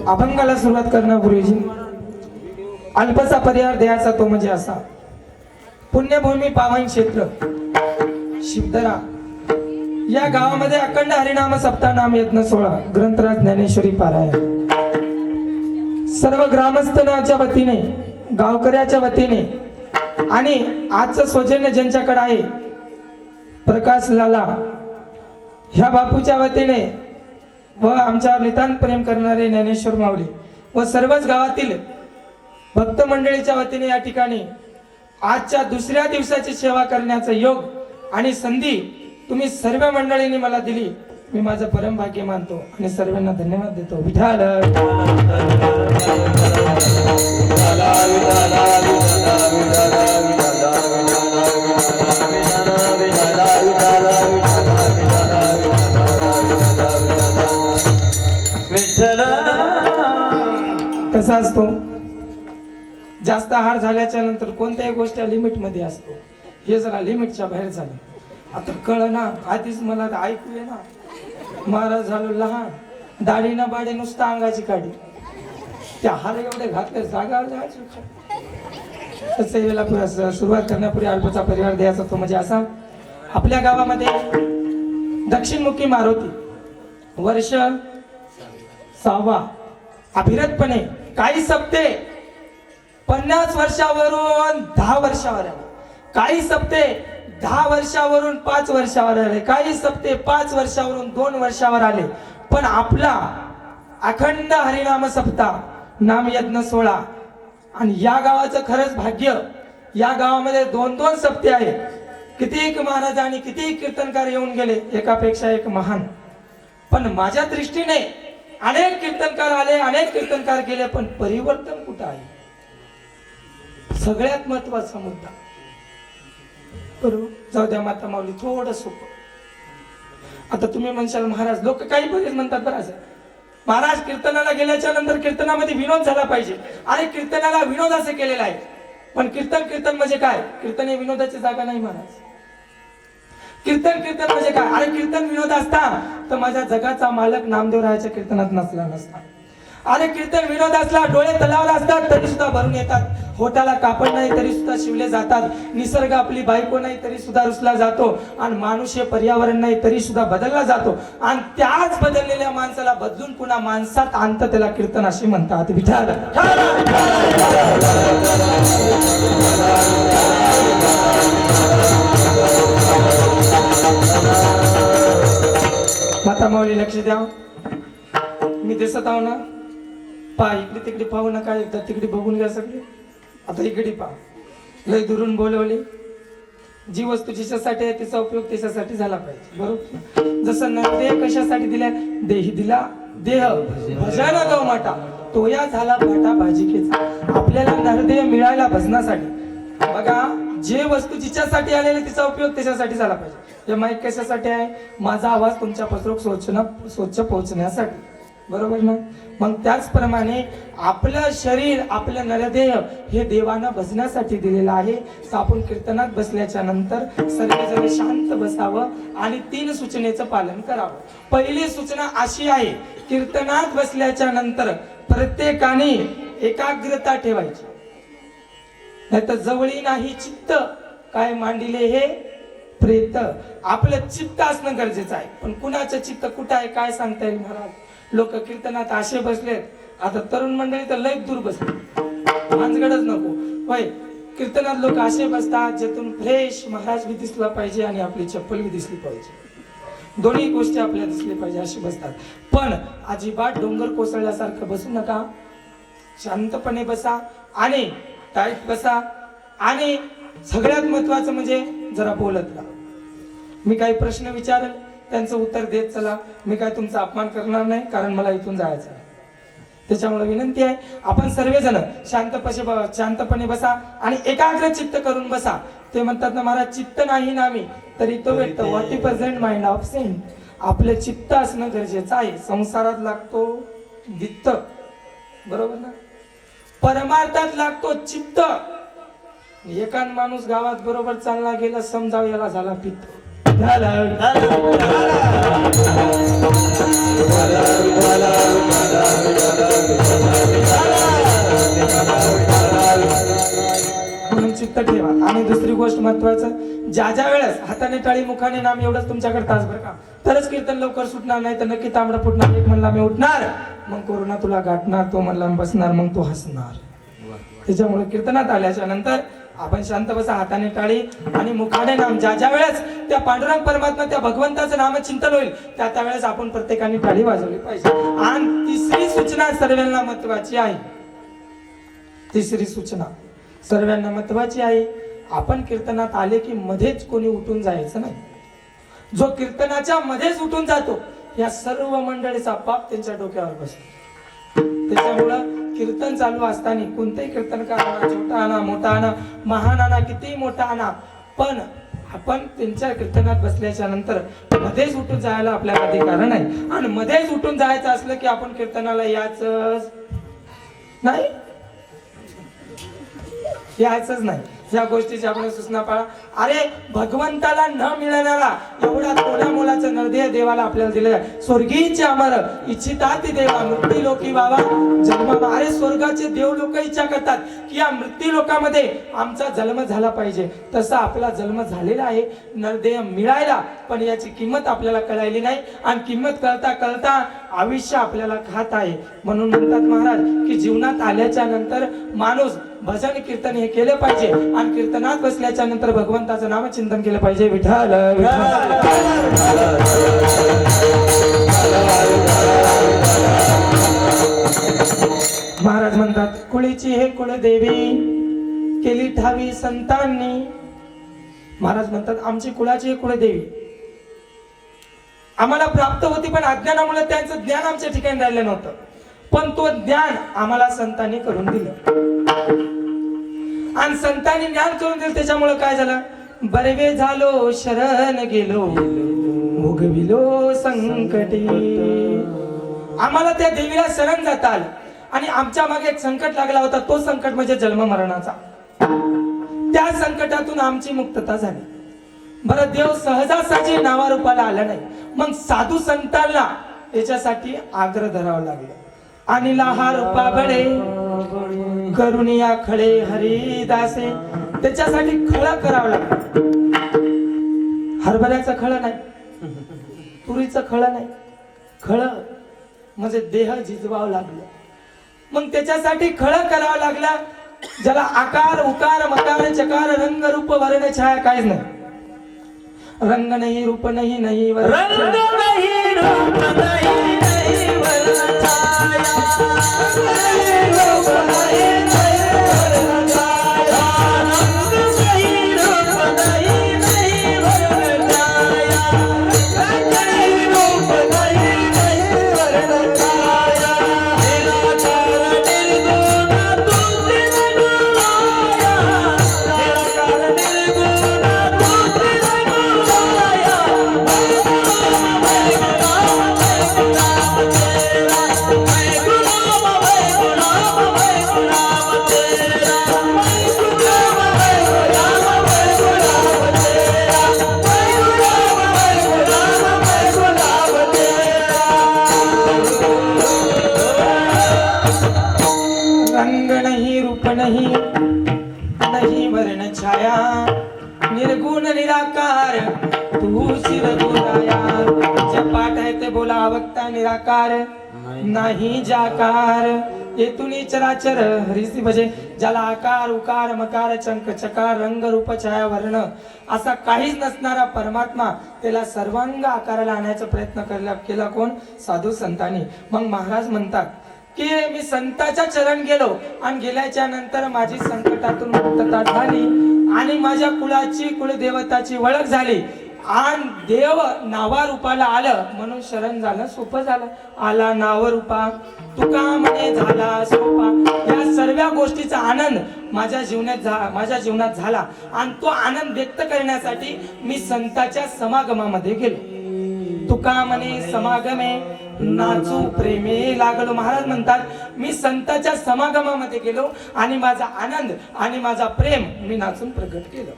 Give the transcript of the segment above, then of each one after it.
अभंगाला सुरुवात करणार गुरुजी. अल्पसा परिहार द्यायचा तो म्हणजे असा. पुण्यभूमी पावन क्षेत्र शिवदरा या गावामध्ये अखंड हरिनाम सप्ताह नाम यज्ञ 16 ग्रंथराज ज्ञानेश्वरी पारायण सर्व ग्रामस्थांच्या वतीने, गावकऱ्याच्या वतीने आणि आजचं सौजन्य ज्यांच्याकडे आहे प्रकाश लाला ह्या बापूच्या वतीने व आमच्या नितांत प्रेम करणारे ज्ञानेश्वर माऊली व सर्वच गावातील भक्त मंडळीच्या वतीने या ठिकाणी आजच्या दुसऱ्या दिवसाची सेवा करण्याचा योग आणि संधी तुम्ही सर्व मंडळींनी मला दिली. मी माझं परम भाग्य मानतो आणि सर्वांना धन्यवाद देतो. विठाल कसा असतो, जास्त आहार झाल्याच्या नंतर कोणत्याही गोष्ट लिमिट मध्ये असतो. हे जरा लिमिटच्या बाहेर झालं. आता कळ ना, आधीच मला ऐकू ना, महाराज झालो लहान, दाढीना बाडी नुसता अंगाची काढी, त्या हार एवढे घातले जागावर जायचं. तसं वेळेला सुरुवात करण्यापूर्वी अल्पचा परिवार द्यायचा तो म्हणजे असा. आपल्या गावामध्ये दक्षिणमुखी मारुती वर्ष 6वा अभिरतपणे काही सप्ते 50 वर्षावरून 10 वर्षावर आले, काही सप्ते 10 वर्षावरून 5 वर्षावर आले, काही सप्ते 5 वर्षावरून 2 वर्षावर आले. पण आपला अखंड हरिनाम सप्ताह नाम यज्ञ 16 आणि या गावाचं खरंच भाग्य. या गावामध्ये 2-2 सप्ते आहेत. कितीक महाराज आणि कितीक कीर्तनकार येऊन गेले, एकापेक्षा एक महान. पण माझ्या दृष्टीने अनेक कीर्तनकार आले, अनेक कीर्तनकार गेले, पण परिवर्तन कुठं आहे? सगळ्यात महत्वाचा मुद्दा जाऊ द्या माता माऊली, थोडं सोपं. आता तुम्ही म्हणशाल महाराज, लोक काही बरेच म्हणतात बरं महाराज कीर्तनाला गेल्याच्या नंतर कीर्तनामध्ये विनोद झाला पाहिजे. अरे कीर्तनाला विनोद असं केलेला आहे, पण कीर्तन म्हणजे काय? कीर्तन हे विनोदाची जागा नाही महाराज. कीर्तन म्हणजे काय? अरे कीर्तन विनोद असता तर माझ्या जगाचा मालक नामदेव रायाच्या कीर्तनात नसला नसता. अरे कीर्तन विनोद असला, डोळे तलावर असतात तरी सुद्धा भरून येतात, होटाला कापड नाही तरी सुद्धा शिवले जातात, निसर्ग आपली बायको नाही तरी सुद्धा रुसला जातो, आणि माणूस हे पर्यावरण नाही तरी सुद्धा बदलला जातो, आणि त्याच बदललेल्या माणसाला बदलून पुन्हा माणसात आणतं, त्याला कीर्तन अशी म्हणतात. विठाल माता माऊली लक्ष द्या. मी दिसत आहो ना, पहा इकडे तिकडे पाहू नका, एकदा तिकडे बघून घ्या सगळे. आता इकडे पहा, लय दुरून बोलवली. जी वस्तू जिच्यासाठी आहे तिचा उपयोग त्याच्यासाठी झाला पाहिजे, बरोबर? जसं नरदेह कशासाठी दिल्या? देही दिला देह भजन गवमाटा, तो या झाला भाटा भाजिकेचा. आपल्याला नरदेह मिळायला भजनासाठी. बघा, जे वस्तू जिच्यासाठी आलेली तिचा उपयोग त्याच्यासाठी झाला पाहिजे. हे माईक कशासाठी आहे? माझा आवाज तुमच्यापासून स्वच्छ पोहोचण्यासाठी, बरोबर ना? मग त्याचप्रमाणे आपलं शरीर, आपलं नरदेह हे देवानं भजनासाठी दिलेलं आहे. तर आपण कीर्तनात बसल्याच्या नंतर सर्वजण शांत बसावं आणि 3 सूचनेचं पालन करावं. पहिली सूचना अशी आहे, कीर्तनात बसल्याच्या नंतर प्रत्येकाने एकाग्रता ठेवायची. नाहीतर जवळी नाही चित्त, काय मांडिले हे प्रेत. आपलं चित्त असणं गरजेचं आहे. पण कुणाचं चित्त कुठं आहे काय सांगता येईल महाराज? लोक कीर्तनात असे बसलेत. आता तरुण मंडळी तर लय दूर बसले, मांजगडच नको होय. कीर्तनात लोक असे बसतात ज्यातून फ्रेश महाराज बी दिसला पाहिजे आणि आपली चप्पल बी दिसली पाहिजे, दोन्ही गोष्टी आपल्याला दिसल्या पाहिजे असे बसतात. पण अजिबात डोंगर कोसळल्यासारखं बसू नका. शांतपणे बसा आणि टाईट बसा. आणि सगळ्यात महत्वाचं म्हणजे जरा बोलत राहा. मी काही प्रश्न विचारेल त्यांचं उत्तर देत चला. मी काय तुमचा अपमान करणार नाही, कारण मला इथून जायचं आहे. त्याच्यामुळे विनंती आहे, आपण सर्वजण शांतपणे बसा आणि एकाग्र चित्त करून बसा. ते म्हणतात ना महाराज, चित्त नाही नामी तरी तो व्यक्त, 40% माइंड ऑफ सेंट. आपलं चित्त असणं गरजेचं आहे. संसारात लागतो वित्त, बरोबर ना? परमार्थात लागतो चित्त. एकान माणूस गावात बरोबर चालला गेला, समजाव याला झाला पित्त. झालं चित्त ठेवा. आणि दुसरी गोष्ट महत्वाचं, ज्या ज्या वेळेस हाताने टाळी मुखाने नाम एवढंच तुमच्याकडे तासभर का, तरच कीर्तन लवकर सुटणार, नाही तर नक्की तांबडा फुटणार. एक म्हणला मी उठणार, मग कोरोना तुला गाठणार, तो म्हणला बसणार, मग तो हसणार. त्याच्यामुळे कीर्तनात आल्याच्या नंतर आपण शांत बसा, हाताने टाळी आणि मुखाने नाम. ज्या ज्या वेळेस त्या पांडुरंग परमात्मा त्या भगवंताचं नाम चिंतन होईल त्या त्यावेळेस आपण प्रत्येकाने टाळी वाजवली पाहिजे. आणि तिसरी सूचना सर्वांना महत्वाची आहे. तिसरी सूचना सर्वांना महत्वाची आहे, आपण कीर्तनात आले की मध्येच कोणी उठून जायचं नाही. जो कीर्तनाच्या मध्येच उठून जातो या सर्व मंडळीचा पाप त्यांच्या डोक्यावर बसतो. त्याच्यामुळं कीर्तन चालू असताना कोणतेही कीर्तन करा, छोटा आणा, मोठा आणा, महान आणा, कितीही मोठा आणा, पण आपण त्यांच्या कीर्तनात बसल्याच्या नंतर मध्येच उठून जायला आपल्याला अधिकार नाही. आणि मध्येच उठून जायचं असलं की आपण कीर्तनाला यायचंच नाही. या गोष्टीची आपण सूचना पाळा. अरे भगवंताला न मिळणारा एवढा थोड्या मोलाचं नरदेह देवाला आपल्याला दिलं आहे. स्वर्गीचे अमर इच्छितात देवा मृत्यू लोकी बाबा जन्म. अरे स्वर्गाचे देव लोक इच्छा करतात की या मृत्यू लोकामध्ये आमचा जन्म झाला पाहिजे. तसा आपला जन्म झालेला आहे, नरदेह मिळायला, पण याची किंमत आपल्याला कळायली नाही. आणि किंमत कळता कळता आयुष्य आपल्याला खात आहे. म्हणून म्हणतात महाराज की जीवनात आल्याच्या नंतर माणूस भजन कीर्तन हे केलं पाहिजे. आणि कीर्तनात बसल्याच्या नंतर भगवंताचं नाम चिंतन केलं पाहिजे. विठ्ठल महाराज म्हणतात, कुळीची हे कुळदेवी केली ठावी संतांनी. महाराज म्हणतात आमची कुळाची हे कुळदेवी आम्हाला प्राप्त होती, पण अज्ञानामुळे त्यांचं ज्ञान आमच्या ठिकाणी राहिलं नव्हतं. पण तो ज्ञान आम्हाला संतांनी करून दिलं. आणि संतांनी ज्ञान करून दिलं त्याच्यामुळे काय झालं, बरवे झालो शरण गेलो मुगविलो संकटी. आम्हाला त्या देवीला शरण जाता आलं. आणि आमच्या मागे एक संकट लागला होता, तो संकट म्हणजे जन्म मरणाचा. त्या संकटातून आमची मुक्तता झाली. बरं, देव सहजासहजी नावारूपाला आला नाही, मग साधू संतांना याच्यासाठी आग्रह धरावं लागलं. आणि हा रूपा बळे करुणिया खळे हरिदासे, त्याच्यासाठी खळ करावं लागलं. हरभऱ्याचं खळ नाही, तुरीचं खळ नाही, खळ म्हणजे देह झिजवावं लागलं. मग त्याच्यासाठी खळ करावं लागला, ज्याला आकार उकार मकार चकार रंग रूप वर्ण छाया काहीच नाही. रंग नाही रूप नाही नाही रंग नाही रूप नाही नाही वर्ण छाया. रूप नाही नाही वर्ण छाया. रंग नाही रूप नाही नाही वर्ण छाया. रंग नाही रूप नाही नाही वर्ण छाया. निराकार निर्गुण तू निर्गुणाया. निराकार निर्गुण तू निर्गुणाया. रंग नहीं रूप नहीं नहीं वर्ण छाया. निर्गुण निराकार तू शिरगुराया. जे पाठ आहे ते बोला, वक्ता निराकार नाही जाकार. येथून चराचर हरिसी भजे. ज्याला आकार उकार मकार चंक चकार रंग रूप छाया वर्ण असा काहीच नसणारा परमात्मा, त्याला सर्वांग आकाराला आणण्याचा प्रयत्न केला कोण? साधू संतांनी. मग महाराज म्हणतात की मी संताच्या चरण गेलो आणि गेल्याच्या नंतर माझी संकटातून मुक्तता झाली आणि माझ्या कुळाची कुलदेवताची ओळख झाली आणि देव नावारूपाला आलं म्हणून शरण जाणं सोपं झालं. आला नावरूपा तुका म्हणे झाला सोपा. या सर्व गोष्टीचा आनंद माझ्या जीवनात झाला आणि तो आनंद व्यक्त करण्यासाठी मी संताच्या समागमामध्ये गेलो. तुका म्हणे समागमे नाचू प्रेमे लागलो. महाराज म्हणतात मी संताच्या समागमामध्ये गेलो आणि माझा आनंद आणि माझा प्रेम मी नाचून प्रकट केलं.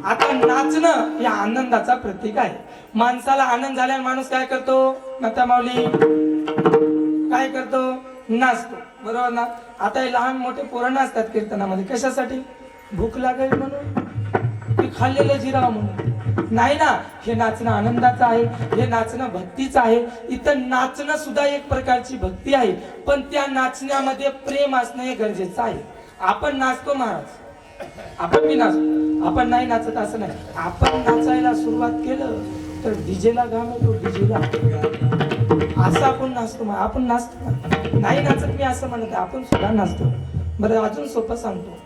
आता नाचणं या आनंदाचा प्रतीक आहे. माणसाला आनंद झाल्यावर माणूस काय करतो? नता माऊली काय करतो? नाचतो, बरोबर ना? आता हे लहान मोठे पोरं नाचतात कीर्तनामध्ये. कशासाठी? भूक लागेल म्हणून की खाल्लेलं जिराव म्हणून नाही ना. हे नाचणं आनंदाचं आहे, हे नाचणं भक्तीचं आहे. इथं नाचणं सुद्धा एक प्रकारची भक्ती आहे, पण त्या नाचण्यामध्ये प्रेम असणं हे गरजेचं आहे. आपण नाचतो महाराज, आपण बी नाचतो, आपण नाही नाचत असं नाही. आपण नाचायला सुरुवात केलं तर डीजेला घाम येतो, डीजेला असं आपण नाचतो. आपण नाचतो नाही नाचत मी असं म्हणत आहे, आपण सुद्धा नाचतो. बरं अजून सोपं सांगतो.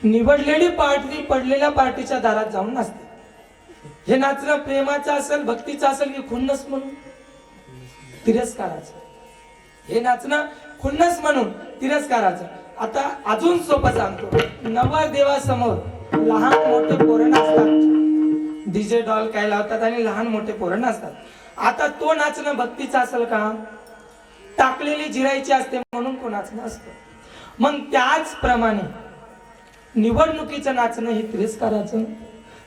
निवडलेली पार्टी पडलेल्या पार्टीच्या दारात जाऊन नाचते. हे नाचणं प्रेमाचं असेल, भक्तीचं असेल की खुन्नस म्हणून तिरस्काराचं. हे नाचणं खुन्नस म्हणून तिरस्काराचं. आता अजून सोपं सांगतो. नवरदेवासमोर लहान मोठे पोरं नाचतात, डीजे डॉल काय लावतात आणि लहान मोठे पोरं नाचतात. आता तो नाचणं भक्तीचं असेल का? टाकलेली जिरायची असते म्हणून कोणाचं नसतं. मग त्याचप्रमाणे निवडणुकीचं नाचणं हे तिरस्काराचं,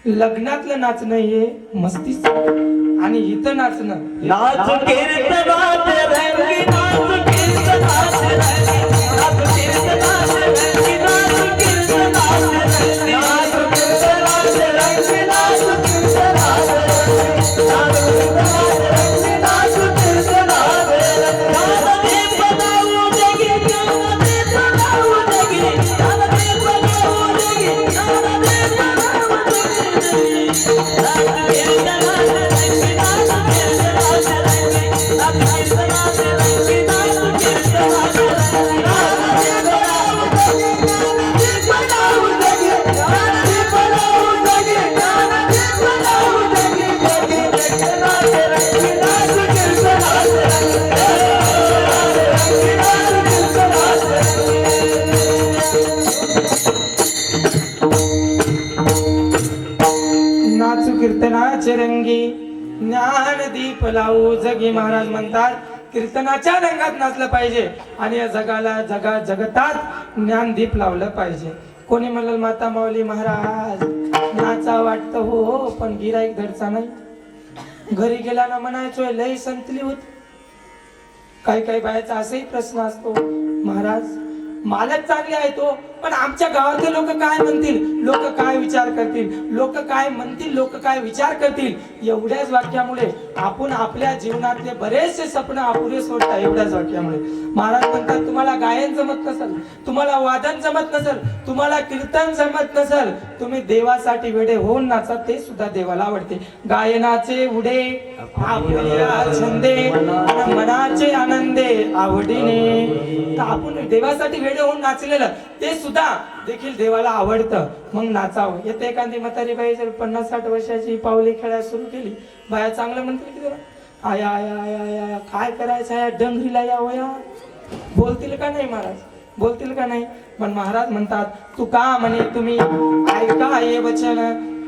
लग्नातलं नाचणं हे मस्तीचं, आणि इथं नाचणं नाच कीर्तनात रंगी, नाच कीर्तनात रंगी, नाच कीर्तनात रंगी, नाच कीर्तनात रंगी, नाच कीर्तनात रंगी, नाच कीर्तनात रंगी, नाच कीर्तनात रंगी, नाच कीर्तनात रंगी. ज्ञानदीप लावू जगी, ज्ञानदीप लावू जगी, ज्ञानदीप लावू जगी, ज्ञानदीप लावू जगी. नाच कीर्तनात रंगी, नाच कीर्तनात रंगी, नाच कीर्तनात रंगी, नाच कीर्तनात रंगी. ज्ञानदीप लावू जगी, ज्ञानदीप लावू जगी, ज्ञानदीप लावू जगी, ज्ञानदीप लावू जगी, जगी कीर्तनात रंगी, नाच कीर्तनात रंगी, नाच कीर्तनात नाचू कीर्तनाचे रंगी, ज्ञानदीप लावू जगी. महाराज म्हणतात कीर्तनाच्या रंगात नाचलं पाहिजे आणि या जगतात ज्ञानदीप लावलं पाहिजे. कोणी म्हणलं माता माऊली महाराज नाचा वाटतं हो, पण गिराईक धडचा नाही. घरी गेला ना म्हणायचोय लई संतली होत. काही काही बायाचा असाही प्रश्न असतो, महाराज मालक चांगले आहे तो, पण आमच्या गावातले लोक काय म्हणतील, लोक काय विचार करतील, लोक काय म्हणतील, लोक काय विचार करतील. एवढ्याच वाक्यामुळे आपण आपल्या जीवनातले बरेचसे स्वप्न अपुरे सोडता. एवढ्याच वाक्यामुळे महाराज म्हणतात तुम्हाला गायन जमत नसेल, तुम्हाला वादन जमत नसेल, तुम्हाला कीर्तन जमत नसेल, तुम्ही देवासाठी वेडे होऊन नाचा, ते सुद्धा देवाला आवडते. गायनाचे उडे आपुल्या छंदे, मनाचे आनंदे आवडीने. तर आपण देवासाठी वेडे होऊन नाचलेलं ते सुद्धा देखील देवाला आवडतं. मग नाचावं. येते एखादी म्हातारी बाई जर 50-60 वर्षाची पावली खेळायला सुरू केली, बाया चांगलं म्हणतील की त्याला आया आया आया आया काय करायचं या डंगरीला या वया, बोलतील का नाही महाराज, बोलतील का नाही. पण महाराज म्हणतात तू का म्हणे तुम्ही ऐका हे वचन,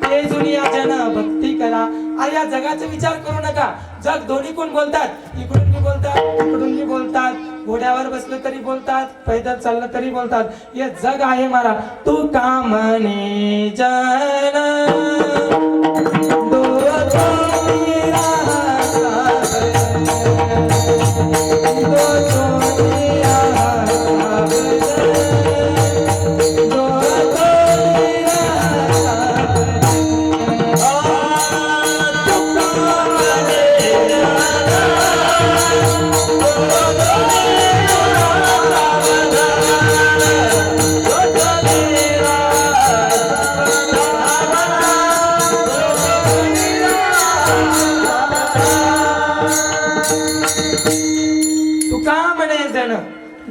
ते जुनिया जन भक्ती करा. अरे या जगाचा विचार करू नका. जग दोन्ही कोण बोलतात, इकडून बी बोलतात इकडून बी बोलतात, घोड्यावर बसलं तरी बोलतात, पैदल चाललं तरी बोलतात. हे जग आहे मारा. तू का म्हणे जन दो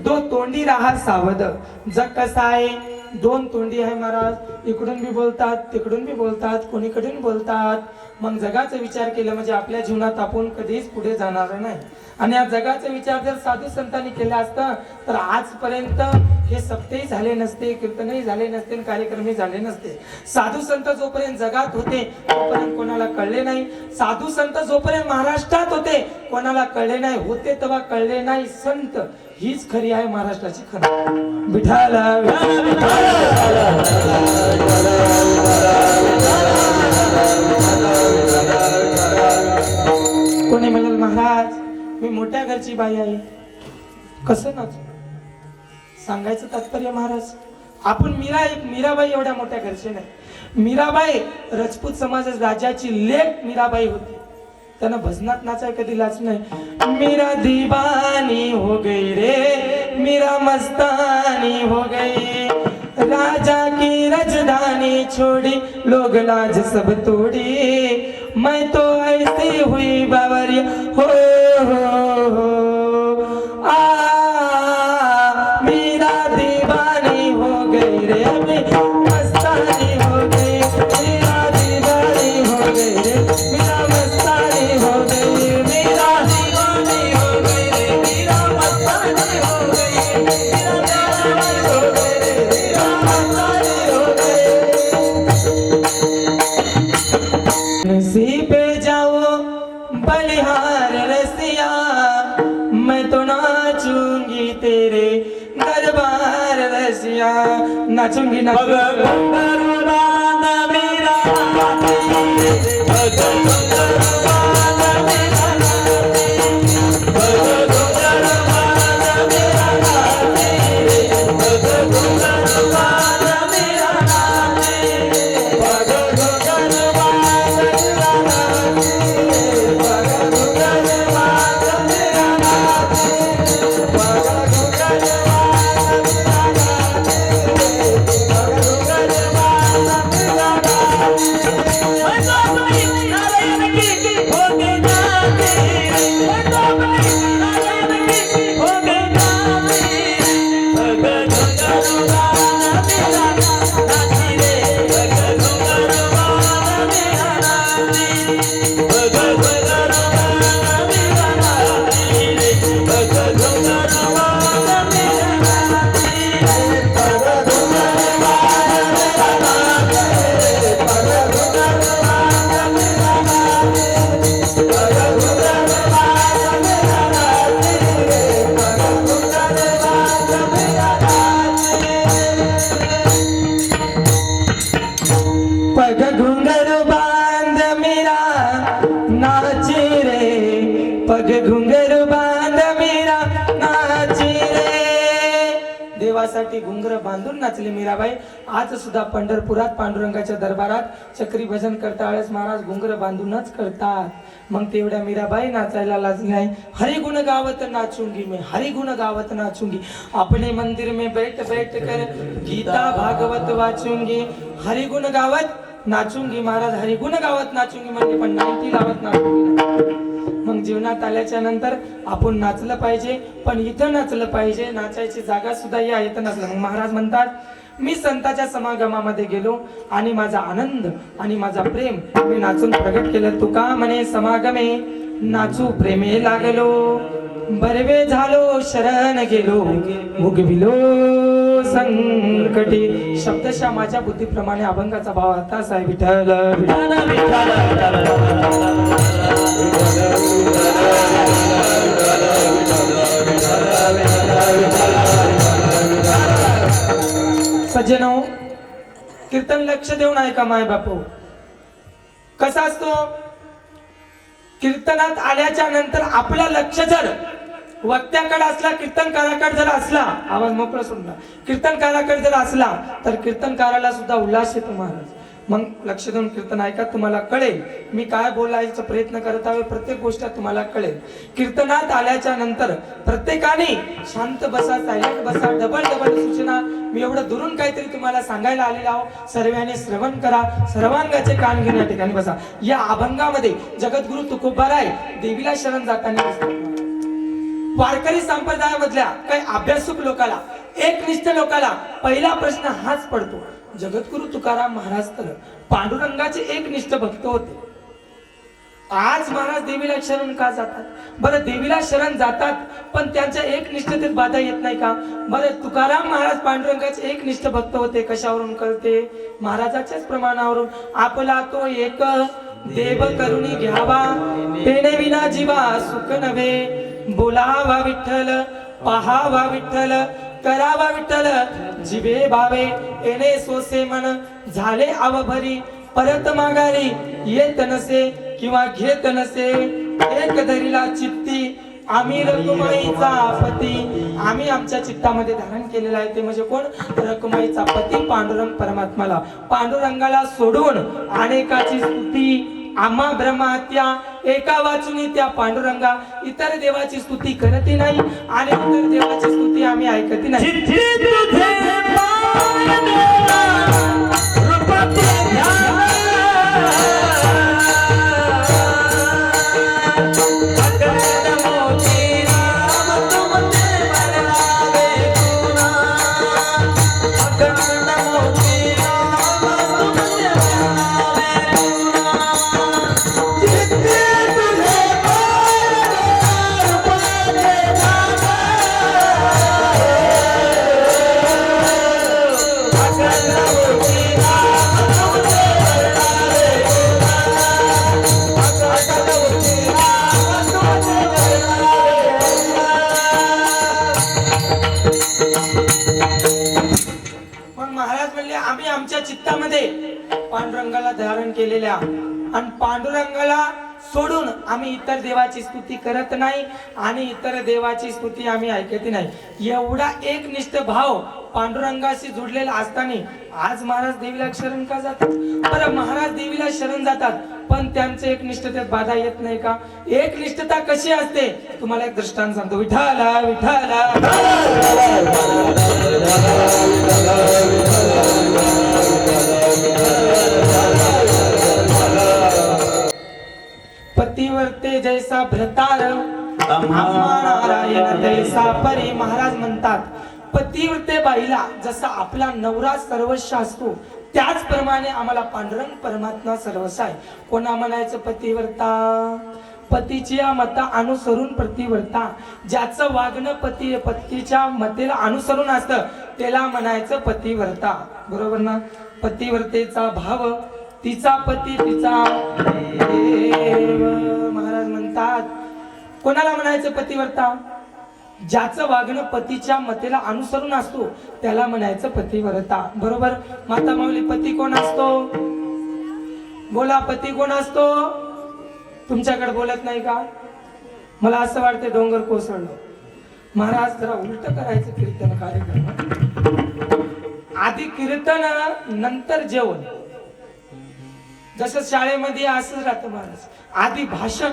दो तोंडी राहा सावध. जग कसं आहे, दोन तोंडी आहे महाराज. इकडून बी बोलतात तिकडून बी बोलतात, कोणीकडून बोलतात. मग जगाचा विचार केला म्हणजे आपल्या जीवनात आपण कधीच पुढे जाणार नाही. आणि या जगाचा विचार जर साधू संतांनी केला असता तर आजपर्यंत हे सप्तेही झाले नसते, कीर्तनही झाले नसते, कार्यक्रमही झाले नसते. साधू संत जोपर्यंत जगात होते तोपर्यंत कोणाला कळले नाही. साधू संत जोपर्यंत महाराष्ट्रात होते कोणाला कळले नाही. होते तेव्हा कळले नाही संत. हीच खरी आहे महाराष्ट्राची खरं. विठाल कोणी म्हणाल महाराज मी मोठ्या घरची बाई आहे, कसं नाचू? सांगायचं तात्पर्य महाराज आपण मीराबाई एवढ्या मोठ्या घरचे नाही. मीराबाई राजपूत समाज राजाची लेक मीराबाई होती. त्यांना भजनात नाचाय कधी लाच नाही. मीरा दीवानी हो गई रे, मीरा मस्तानी हो गई, राजा की राजधानी छोड़ी, लोग लाज सब तोड़ी, मैं तो ऐसी हुई बावरिया हो, मीरा दीवानी हो गई रे, मीरा मस्तानी हो गई, मीरा दीवानी हो गई रे, मीरा मस्तानी हो गई, मीरा दीवानी हो गई रे, मीरा मस्तानी हो गई, मीरा दीवानी हो गई रे, मीरा मस्तानी हो गई. नसीब पे जाओ बलिहार रसिया, मैं तो नाचूंगी तेरे दरबार रसिया. नाचूंगी ना पग घुंघरू बांध मीरा नाची रे, पग घुंघरू बांध मीरा नाची रे. देवासाठी घुंगर बांधून नाचले मीराबाई. आज सुद्धा पंढरपुरात पांडुरंगाच्या दरबारात चक्री भजन करता वेळेस महाराज घुंगर बांधूनच करतात. मग तेवढ्या मीराबाई नाचायला लाजली नाही. हरिगुण गावत नाचूंगी मैं, हरिगुण गावत नाचूंगी, अपने मंदिर में बैठ बैठ कर गीता भागवत वाचूंगी, हरिगुण गावत नाचूंगी. महाराज हरिगुण गावत नाचूंगी म्हणजे पण नाईन्टी लावत नाचूंगी. मग जीवनात आल्याच्या नंतर आपण नाचलं पाहिजे, पण इथं नाचलं पाहिजे. नाचायची जागा सुद्धा या इथं नसलं. मग महाराज म्हणतात, मी संतांच्या समागमामध्ये गेलो आणि माझा आनंद आणि माझा प्रेम मी नाचून प्रगट केलं. तुका म्हणे समागमे नाचू प्रेमे लागलो, बरवे झालो शरण गेलो, भुगविलो संकटी. शब्दशः माझ्या बुद्धीप्रमाणे अभंगाचा भाव असाच आहे. विठ्ठल विठ्ठल सज्जनो, कीर्तन लक्ष देऊन ऐका माय बापू. कसा असतो, कीर्तनात आल्याच्या नंतर आपला लक्ष जर वक्त्याकडे असला, कीर्तनकाराकडे जर असला, आवाज मोकळा सोडला, कीर्तनकाराकडे जर असला तर कीर्तनकाराला सुद्धा उल्हास येतो महाराज. मग लक्ष देऊन कीर्तन ऐका, तुम्हाला कळेल मी काय बोलायचा प्रयत्न करत आहे. प्रत्येक गोष्ट तुम्हाला कळेल. कीर्तनात आल्याच्या नंतर प्रत्येकाने शांत बसा, सायलेंट बसा. डबल डबल सूचना मी एवढं दुरून काहीतरी तुम्हाला सांगायला आलेलो आहो. सर्वांनी श्रवण करा, सर्वांगाचे कान घेऊन या ठिकाणी बसा. या अभंगामध्ये जगद्गुरु तुकोबाराय देवीला शरण जाताना दिसतात. वारकरी संप्रदायामधल्या काही अभ्यासक लोकाला, एकनिष्ठ लोकाला पहिला प्रश्न हाच पडतो. जगद्गुरु तुकाराम महाराज तर पांडुरंगाचे एकनिष्ठ भक्त होते, आज महाराज देवीला शरण का जातात? बरं, देवीला शरण जातात पण त्यांच्या एकनिष्ठतेत बाधा येत नाही का? बरं, तुकाराम महाराज पांडुरंगाचे एकनिष्ठ भक्त होते, कशावरून कळते? महाराजाच्याच प्रमाणावरून. आपला तो एक देव करुणी घ्यावा, तेने विना जीवा सुख नव्हे. बोलावा विठ्ठल, पहावा विठ्ठल, करावा विठ्ठल, जिवे भावे येणे सोसे मन. झाले अवभरी परत माघारी येत नसे किंवा घेत नसे. एक धरीला चित्ती आम्ही रखुमाईचा पती आम्ही आमच्या चित्तामध्ये धारण केलेला आहे ते म्हणजे कोण रखुमाईचा पती पांडुरंग परमात्माला पांडुरंगाला सोडून अनेकाची स्तुती आम्हा ब्रह्महत्या एका वाचुनी त्या पांडुरंगा इतर देवाची स्तुती करते नाही आणि इतर देवाची स्तुती आम्ही ऐकते नाही चित्ती तुझे पांडुरंगा, रूपाचे ध्यान. अखंड मोती नाम तुमचे वर्णावे गुणा. अखंड मोती नाम तुमचे वर्णावे गुणा. चित्ती तुझे पांडुरंगा, रूपाचे ध्यान. मग महाराज म्हणले आम्ही आमच्या चित्तामध्ये पांडुरंगाला धारण केलेल्या आणि पांडुरंगाला सोडून आम्ही इतर देवाची स्तुती करत नाही आणि इतर देवाची स्तुती आम्ही ऐकत नाही एवढा एकनिष्ठ भाव पांडुरंगाशी जुडलेला असताना आज महाराज देवीला शरण का जातात बरं महाराज देवीला शरण जातात पण त्यांचे एकनिष्ठतेत बाधा येत नाही का एकनिष्ठता कशी असते तुम्हाला एक दृष्टांत सांगतो विठाला विठाला पतिवर्ते जैसा भ्रतार नारायण तैसा परी महाराज म्हणतात पतिवर्ते बाईला जसा आपला नवरा सर्वस्व असतो त्याचप्रमाणे आम्हाला पांडुरंग परमात्मा सर्वस्व आहे कोणा म्हणायचं पतिवर्ता पतीची मता अनुसरून प्रतिवर्ता ज्याचं वागणं पतीच्या मतेला अनुसरून असतं त्याला म्हणायचं पतिवर्ता बरोबर ना पतिवर्तेचा भाव तिचा पती तिचा देव महाराज म्हणतात कोणाला म्हणायचं पतिवर्ता ज्याचं वागणं पतीच्या मतेला अनुसरून असतो त्याला म्हणायचं पतिव्रता बरोबर माता माऊली पती कोण असतो बोला पती कोण असतो तुमच्याकडे बोलत नाही का मला असं वाटतं डोंगर कोसळलं महाराज जरा उलट करायचं कीर्तन कार्यक्रम आधी कीर्तन नंतर जेवण जसं शाळेमध्ये असंच राहतं महाराज आधी भाषण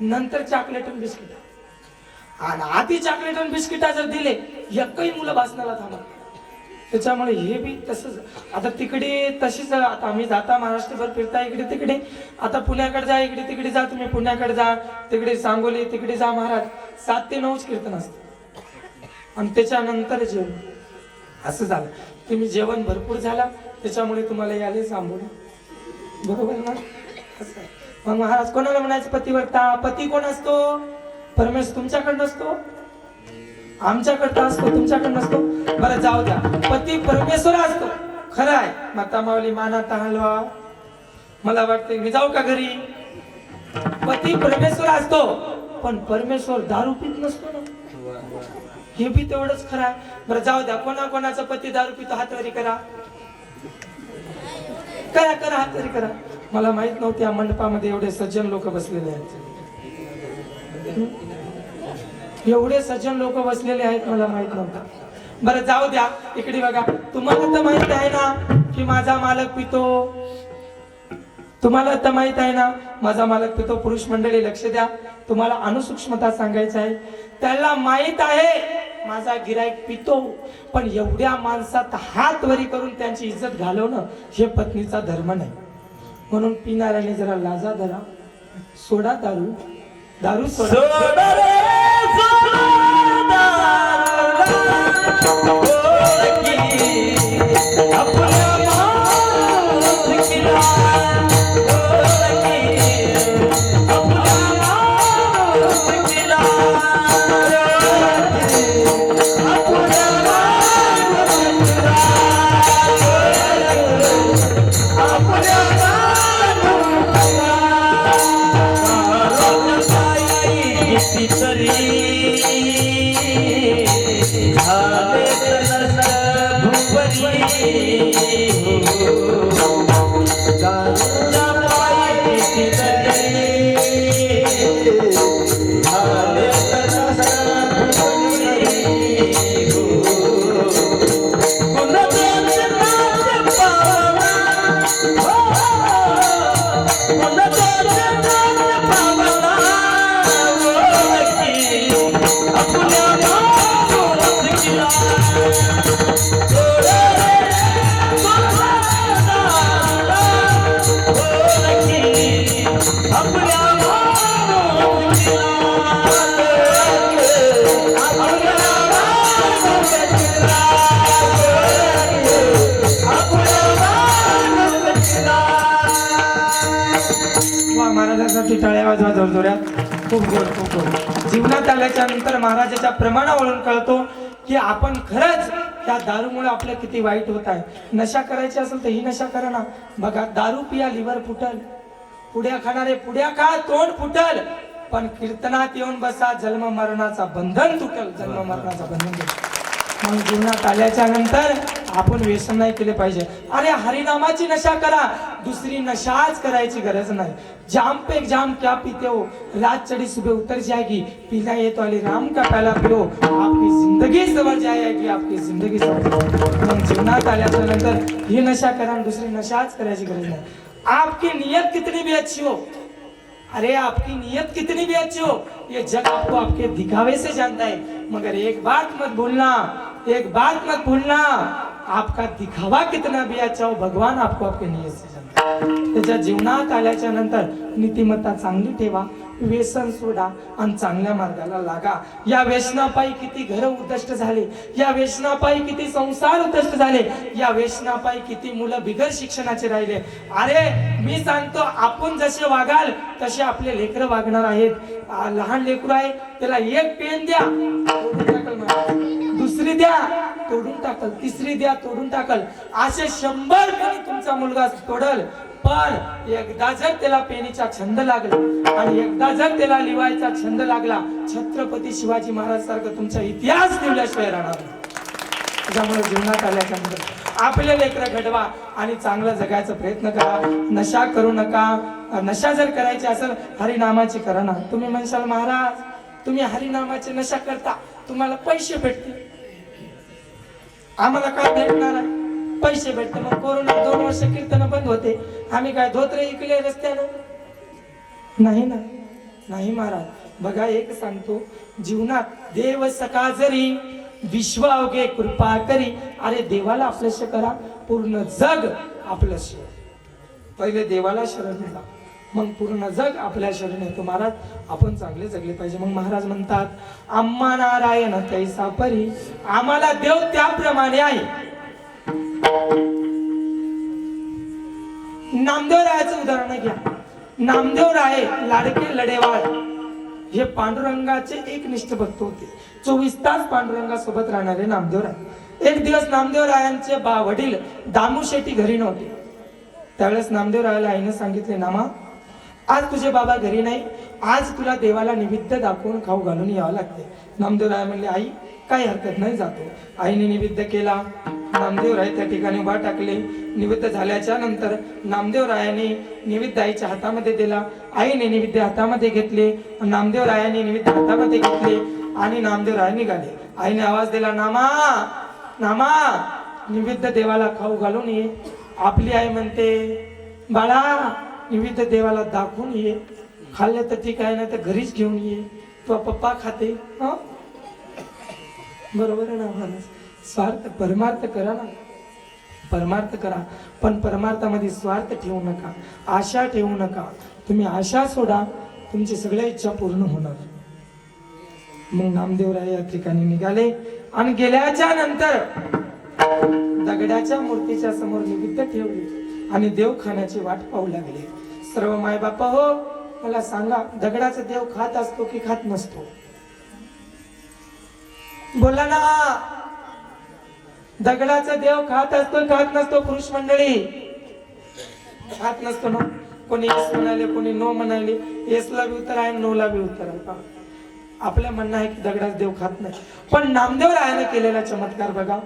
नंतर चॉकलेट आणि बिस्किट आणि आधी चॉकलेट आणि बिस्किट जर दिले एकही मुलं भाषणाला थांबत त्याच्यामुळे हे बी तसंच आता तिकडे तशीच आता आम्ही जाता महाराष्ट्रभर फिरता इकडे तिकडे आता पुण्याकडे जा इकडे तिकडे जा तुम्ही पुण्याकडे जा तिकडे सांगोली तिकडे जा महाराज 7 ते 9 कीर्तन असतं आणि त्याच्यानंतर जेवण असं झालं तुम्ही जेवण भरपूर झाला त्याच्यामुळे तुम्हाला याले सांभाळून बरोबर ना असं मग महाराज कोणाला म्हणायचं पतिव्रता पती कोण असतो परमेश्वर तुमच्याकडे नसतो आमच्याकडे असतो तुमच्याकडे नसतो बरं जाऊ द्या पती परमेश्वर असतो खरं आहे माता माऊली मानात हलवा मला वाटते मी जाऊ का घरी पती परमेश्वर असतो पण परमेश्वर दारू पीत नसतो ना हे बी तेवढंच खरं आहे बरं जाऊ द्या कोणाचा पती दारू पितो हातवरी करा करा करा हातवरी करा मला माहित नव्हते या मंडपामध्ये एवढे सज्जन लोक बसलेले आहेत एवढे सज्जन लोक बसलेले आहेत मला माहित नव्हतं बरं जाऊ द्या इकडे बघा तुम्हाला तर माहित आहे ना की माझा मालक पितो तुम्हाला तर माहित आहे ना माझा मालक पितो पुरुष मंडळी लक्ष द्या तुम्हाला अणुसूक्ष्मता सांगायचं आहे त्याला माहित आहे माझा गिराईक पितो पण एवढ्या माणसात हात वरी करून त्यांची इज्जत घालवणं हे पत्नीचा धर्म नाही म्हणून पिणाऱ्याने जरा लाजा धरा सोडा दारू दारू सोडा Hare जोरावरती टाळ्या वाजवा जोरजोरात. खूप गोड खूप गोड. जीवनात आल्याच्या नंतर महाराजाच्या प्रमाणावरून कळतो की आपण खरंच त्या दारूमुळे आपलं किती वाईट होत आहे. नशा करायची असेल तर ही नशा करा ना. बघा, दारू पिया लिव्हर फुटल, पुड्या खाणारे पुड्या खा तोंड फुटल, पण कीर्तनात येऊन बसा जन्म मरणाचा बंधन तुटल, जन्म मरणाचा बंधन तुटल. मग जीवनात आल्याच्या नंतर आपण व्यसन नाही केले पाहिजे. अरे हरिनामाची नशा करा, दुसरी नशाच करायची गरज नाही. जाम पे जाम क्या पीते हो, रात चढ़ी सुबह उतर जाएगी, पीना ये तो अली राम का प्याला पियो, आपकी जिंदगी सवर जाएगी, आपकी जिंदगी सवर. मग जीवनात आल्याच्या नंतर ही नशा करा, दुसरी नशाच करायची गरज नाही. आपकी नीयत कितनी भी अच्छी हो, अरे आपकी नीयत कितनी भी अच्छी हो, ये जग आपको आपके दिखावे से जानता है. मगर एक बात मत भूलना, एक बात मत भूलना, आपका दिखावा कितना भी अच्छा हो, भगवान आपको आपके नीयत से जानता है. त्याच्या जीवनात आल्याच्या नंतर नीतिमत्ता चांगली ठेवा, व्यसन सोडा आणि चांगल्या मार्गाला लागा. या व्यसनापायी किती घर उद्ध्वस्त झाले, या व्यसनापायी किती संसार उद्ध्वस्त झाले, या व्यसनापायी किती मुलं बिगर शिक्षणाचे राहिले. अरे मी सांगतो, आपण जसे वागाल तसे आपले लेकरं वागणार आहेत. लहान लेकरू आहे, त्याला एक पेन द्या तोडून टाकल, दुसरी द्या तोडून टाकल, तिसरी द्या तोडून टाकल, असे 100 पेनी तुमचा मुलगा तोडल. पण एकदा जर त्याला पेनीचा छंद लागला आणि एकदा जर त्याला लिवायचा छंद लागला, छत्रपती शिवाजी महाराज सारखं तुमचा इतिहास लिहिल्याशिवाय राहणार नाही. त्याच्यामुळे जीवनात आल्याच्या नंतर आपले लेकरं घडवा आणि चांगलं जगायचा प्रयत्न करा. नशा करू नका. नशा जर करायची असेल हरिनामाची करा ना. तुम्ही म्हणशाल महाराज तुम्ही हरिनामाची नशा करता, तुम्हाला पैसे भेटते. आम्हाला काय भेटणार आहे? पैसे भेटते. मग कोरोना 2 वर्ष कीर्तन बंद होते, आम्ही काय धोत्रे इकले रस्त्यानं? नाही ना, नाही महाराज. बघा एक सांगतो, जीवनात देव सका जरी विश्व अवघे कृपा करी. अरे देवाला आपलंश करा, पूर्ण जग आपलंश. पहिले देवाला शरण जा, मग पूर्ण जग आपल्या शरण येतो. महाराज आपण चांगले जगले पाहिजे. मग महाराज म्हणतात, आम्हा नारायण तैसा परी, आम्हाला देव त्याप्रमाणे आहे. नामदेव रायाचं उदाहरण घ्या. नामदेव राय लाडके लडेवाळ हे पांडुरंगाचे एकनिष्ठ भक्त होते. 24 तास पांडुरंगासोबत राहणारे नामदेव राय. एक दिवस नामदेव रायांचे वडील दामू शेट्टी घरी नव्हते. त्यावेळेस नामदेव रायाला आईने सांगितले, नामा आज तुझे बाबा घरी नाही, आज तुला देवाला निवेद्य दाखवून खाऊ घालून यावं लागते. नामदेव राय म्हणले, आई काही हरकत नाही, जातो. आईने निवेद्य केला. नामदेव राय त्या ठिकाणी उभा टाकले. निवेद्य झाल्याच्या नंतर नामदेव रायाने निवेद्य आईच्या हातामध्ये दिला. आईने निवेद्य हातामध्ये घेतले, नामदेव रायाने निवेद्य हातामध्ये घेतले आणि नामदेव राय निघाले. आईने आवाज दिला, नामा नामा निवेद्य देवाला खाऊ घालून ये. आपली आई म्हणते, बाळा निवेद्य देवाला दाखवून ये, खाल्लं तर ठीक आहे, नाही तर घरीच घेऊन ये, तो पप्पा खाते. बरोबर आहे ना माणूस? स्वार्थ परमार्थ करा ना, परमार्थ करा, पण परमार्थामध्ये स्वार्थ ठेवू नका, आशा ठेवू नका. तुम्ही आशा सोडा, तुमची सगळ्या इच्छा पूर्ण होणार. मग नामदेवराय या ठिकाणी निघाले आणि गेल्याच्या नंतर दगडाच्या मूर्तीच्या समोर निवेद्य ठेवले आणि देव खाण्याची वाट पाहू लागले. सर्व माय बापा हो, मला सांगा, दगडाचा देव खात असतो की खात नसतो? बोला ना. दगडाचा देव खात असतो खात नसतो? पुरुष मंडळी खात नसतो ना. कोणी येस म्हणाले, कोणी नो म्हणाले. येसला बी उत्तर आहे, नो ला बी उत्तर आहे. आपलं म्हणणं आहे की दगडाचा देव खात नाही. पण नामदेव रायाने केलेला चमत्कार बघा.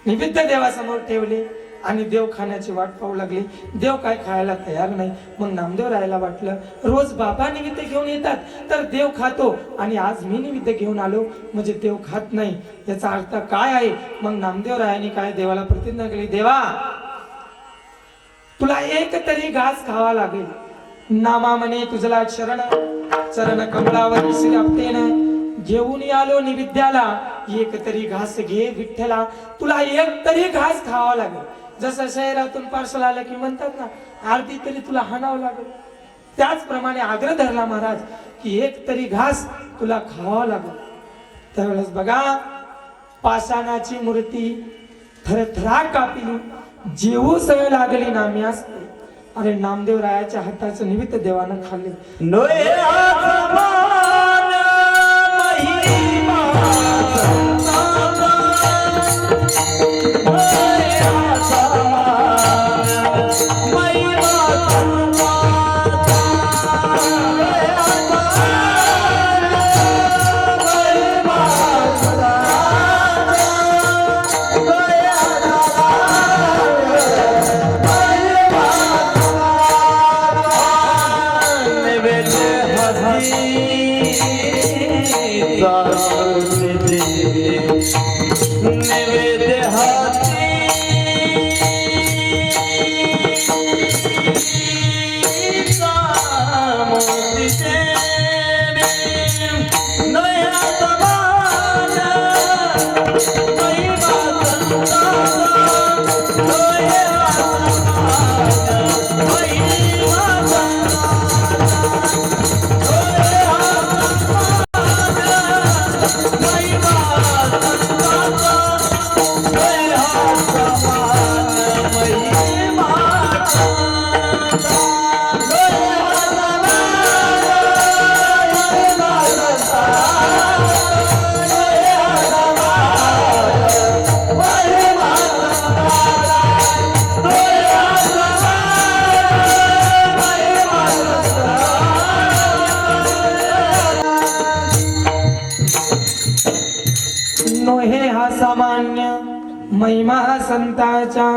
निवेद्य देवासमोर ठेवले आणि देव खाण्याची वाट पाहू लागली. देव काय खायला तयार नाही. मग नामदेव रायाला वाटलं, रोज बाबा निवेद्य घेऊन येतात तर देव खातो आणि आज मी निवेद्य घेऊन आलो म्हणजे देव खात नाही, याचा अर्थ काय आहे? मग नामदेव रायाने काय देवाला प्रतिज्ञा केली, देवा तुला एक तरी घास खावा लागेल. नामा म्हणे तुझला शरण, चरण कमलावर श्री आपटेन घेऊन आलो निवेद्याला. एक तरी घास घे विठ्ठला, तुला एक तरी घास खावा लागेल. जसं शहरातून पार्सल आलं की म्हणतात ना, अर्धी तरी तुला हाणावं लागेल. त्याचप्रमाणे आग्रह धरला महाराज की एक तरी घास तुला खावा लागेल. त्यावेळेस बघा, पाषाणाची मूर्ती थरथरा कापली, जेवू सवय लागली नाम्यास. अरे नामदेव रायाच्या हाताचं निमित्त देवानं खाल्ले. नोहे आसमान महिमा संताचा. नोहे आसमान महिमा संताचा. नोहे आसमान महिमा संताचा. नोहे नैवेद्य हाती मोती तेरे नया समान महिमा संताचा. नया समान महिमा नोहे हा सामान्य महिमा हा संताचा.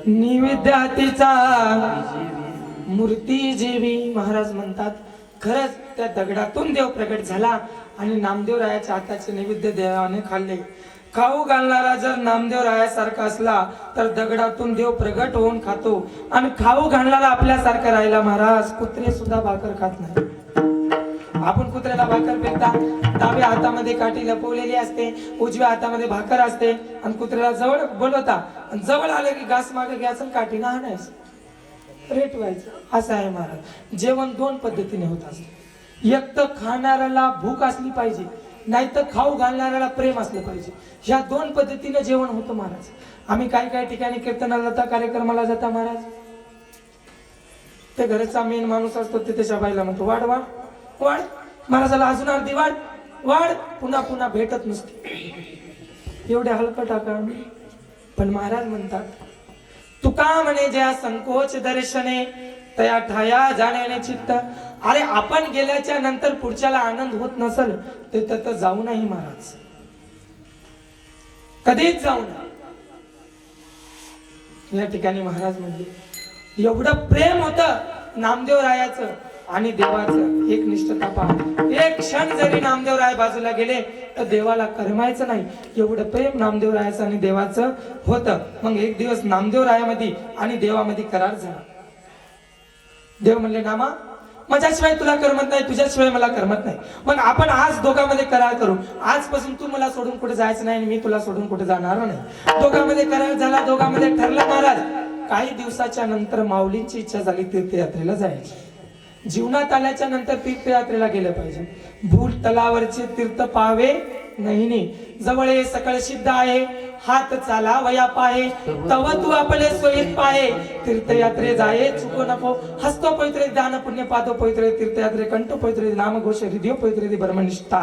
निवेद्य हातीचा मूर्ती जीवी. महाराज म्हणतात खरंच त्या दगडातून देव प्रगट झाला आणि नामदेव रायाच्या हाताचे नैवेद्य देवाने खाल्ले. खाऊ घालणारा जर नामदेव रायासारखा असला तर दगडातून देव प्रगट होऊन खातो आणि खाऊ घालणारा आपल्यासारखा राहिला. महाराज कुत्रे सुद्धा भाकर खात नाही. आपण कुत्र्याला भाकर फेकता, डाव्या हातामध्ये काठी लपवलेली असते, उजव्या हातामध्ये भाकर असते आणि कुत्र्याला जवळ बोलवता आणि जवळ आलं की घास मागे घ्यायचं आणि काठीनं आणायचं, रेटवायचं. असं आहे महाराज. जेवण दोन पद्धतीने होत असते. एक तर खाणाऱ्याला भूक असली पाहिजे, नाही तर खाऊ घालणाऱ्याला प्रेम असलं पाहिजे. ह्या दोन पद्धतीने जेवण होतं महाराज. आम्ही काही काही ठिकाणी कीर्तनाला जाता, कार्यक्रमाला जाता महाराज, ते घरचा मेन माणूस असतो ते त्याच्या बाईला म्हणतो वाढ वाढ वाढ, महाराजाला अजून अर्धी वाढ वाढ, पुन्हा पुन्हा भेटत नसते. एवढे हलकट टाका आम्ही. पण महाराज म्हणतात तुका म्हणे ज्या संकोच दर्शने तया ठाया जाण्याने चित्त. अरे आपण गेल्याच्या नंतर पुढच्याला आनंद होत नसल ते तर जाऊ नाही महाराज, कधीच जाऊ नये. या ठिकाणी महाराज म्हणजे एवढं प्रेम होतं नामदेव रायाचं आणि देवाचं. एक निष्ठता पहा. एक क्षण जरी नामदेव राय बाजूला गेले तर देवाला करमायचं नाही. एवढं प्रेम नामदेव रायाचं आणि देवाचं होतं. मग एक दिवस नामदेव रायामध्ये आणि देवामध्ये करार झाला. देव म्हणले नामा माझ्याशिवाय तुला करमत नाही, तुझ्याशिवाय मला करमत नाही. मग आपण आज दोघांमध्ये करार करू. आजपासून तू मला सोडून कुठे जायचं नाही आणि मी तुला सोडून कुठे जाणार नाही. दोघांमध्ये करार झाला, दोघांमध्ये ठरलं महाराज. काही दिवसाच्या नंतर माऊलींची इच्छा झाली तीर्थयात्रेला जायची. जीवनात आल्याच्या नंतर तीर्थयात्रेला गेलं पाहिजे. भूल तलावरचे तीर्थ पावे नाही, जवळ सकळ सिद्ध आहे, हात चाला वया पाहे, तव तू आपले सोयीत पाहे. तीर्थयात्रे जाये चुको नको, हस्तो पवित्रे दान पुण्य पादो पवित्रे तीर्थयात्रे कंठ पवित्रे नाम घोष हृदय पवित्रे ब्रह्मनिष्ठा.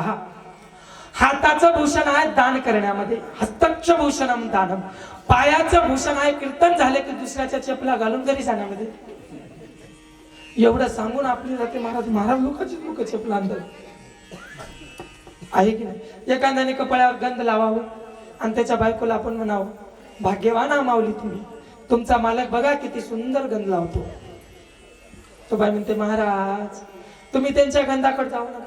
हाताचं भूषण आहे दान करण्यामध्ये, हस्तक्ष भूषणम दानम. पायाचं भूषण आहे कीर्तन झाले की दुसऱ्याच्या चपला घालून घरी जाण्यामध्ये. एवढं सांगून आपली जाते महाराज. महाराज लोकांची लोक चपला अंतर आहे की नाही. एखाद्याने कपाळावर गंध लावावं आणि त्याच्या बायकोला आपण म्हणावं भाग्यवान हा माऊली तुम्ही, तुमचा मालक बघा किती सुंदर गंध लावतो. तो बाई म्हणते महाराज तुम्ही त्यांच्या गंधाकडे जाऊ नका,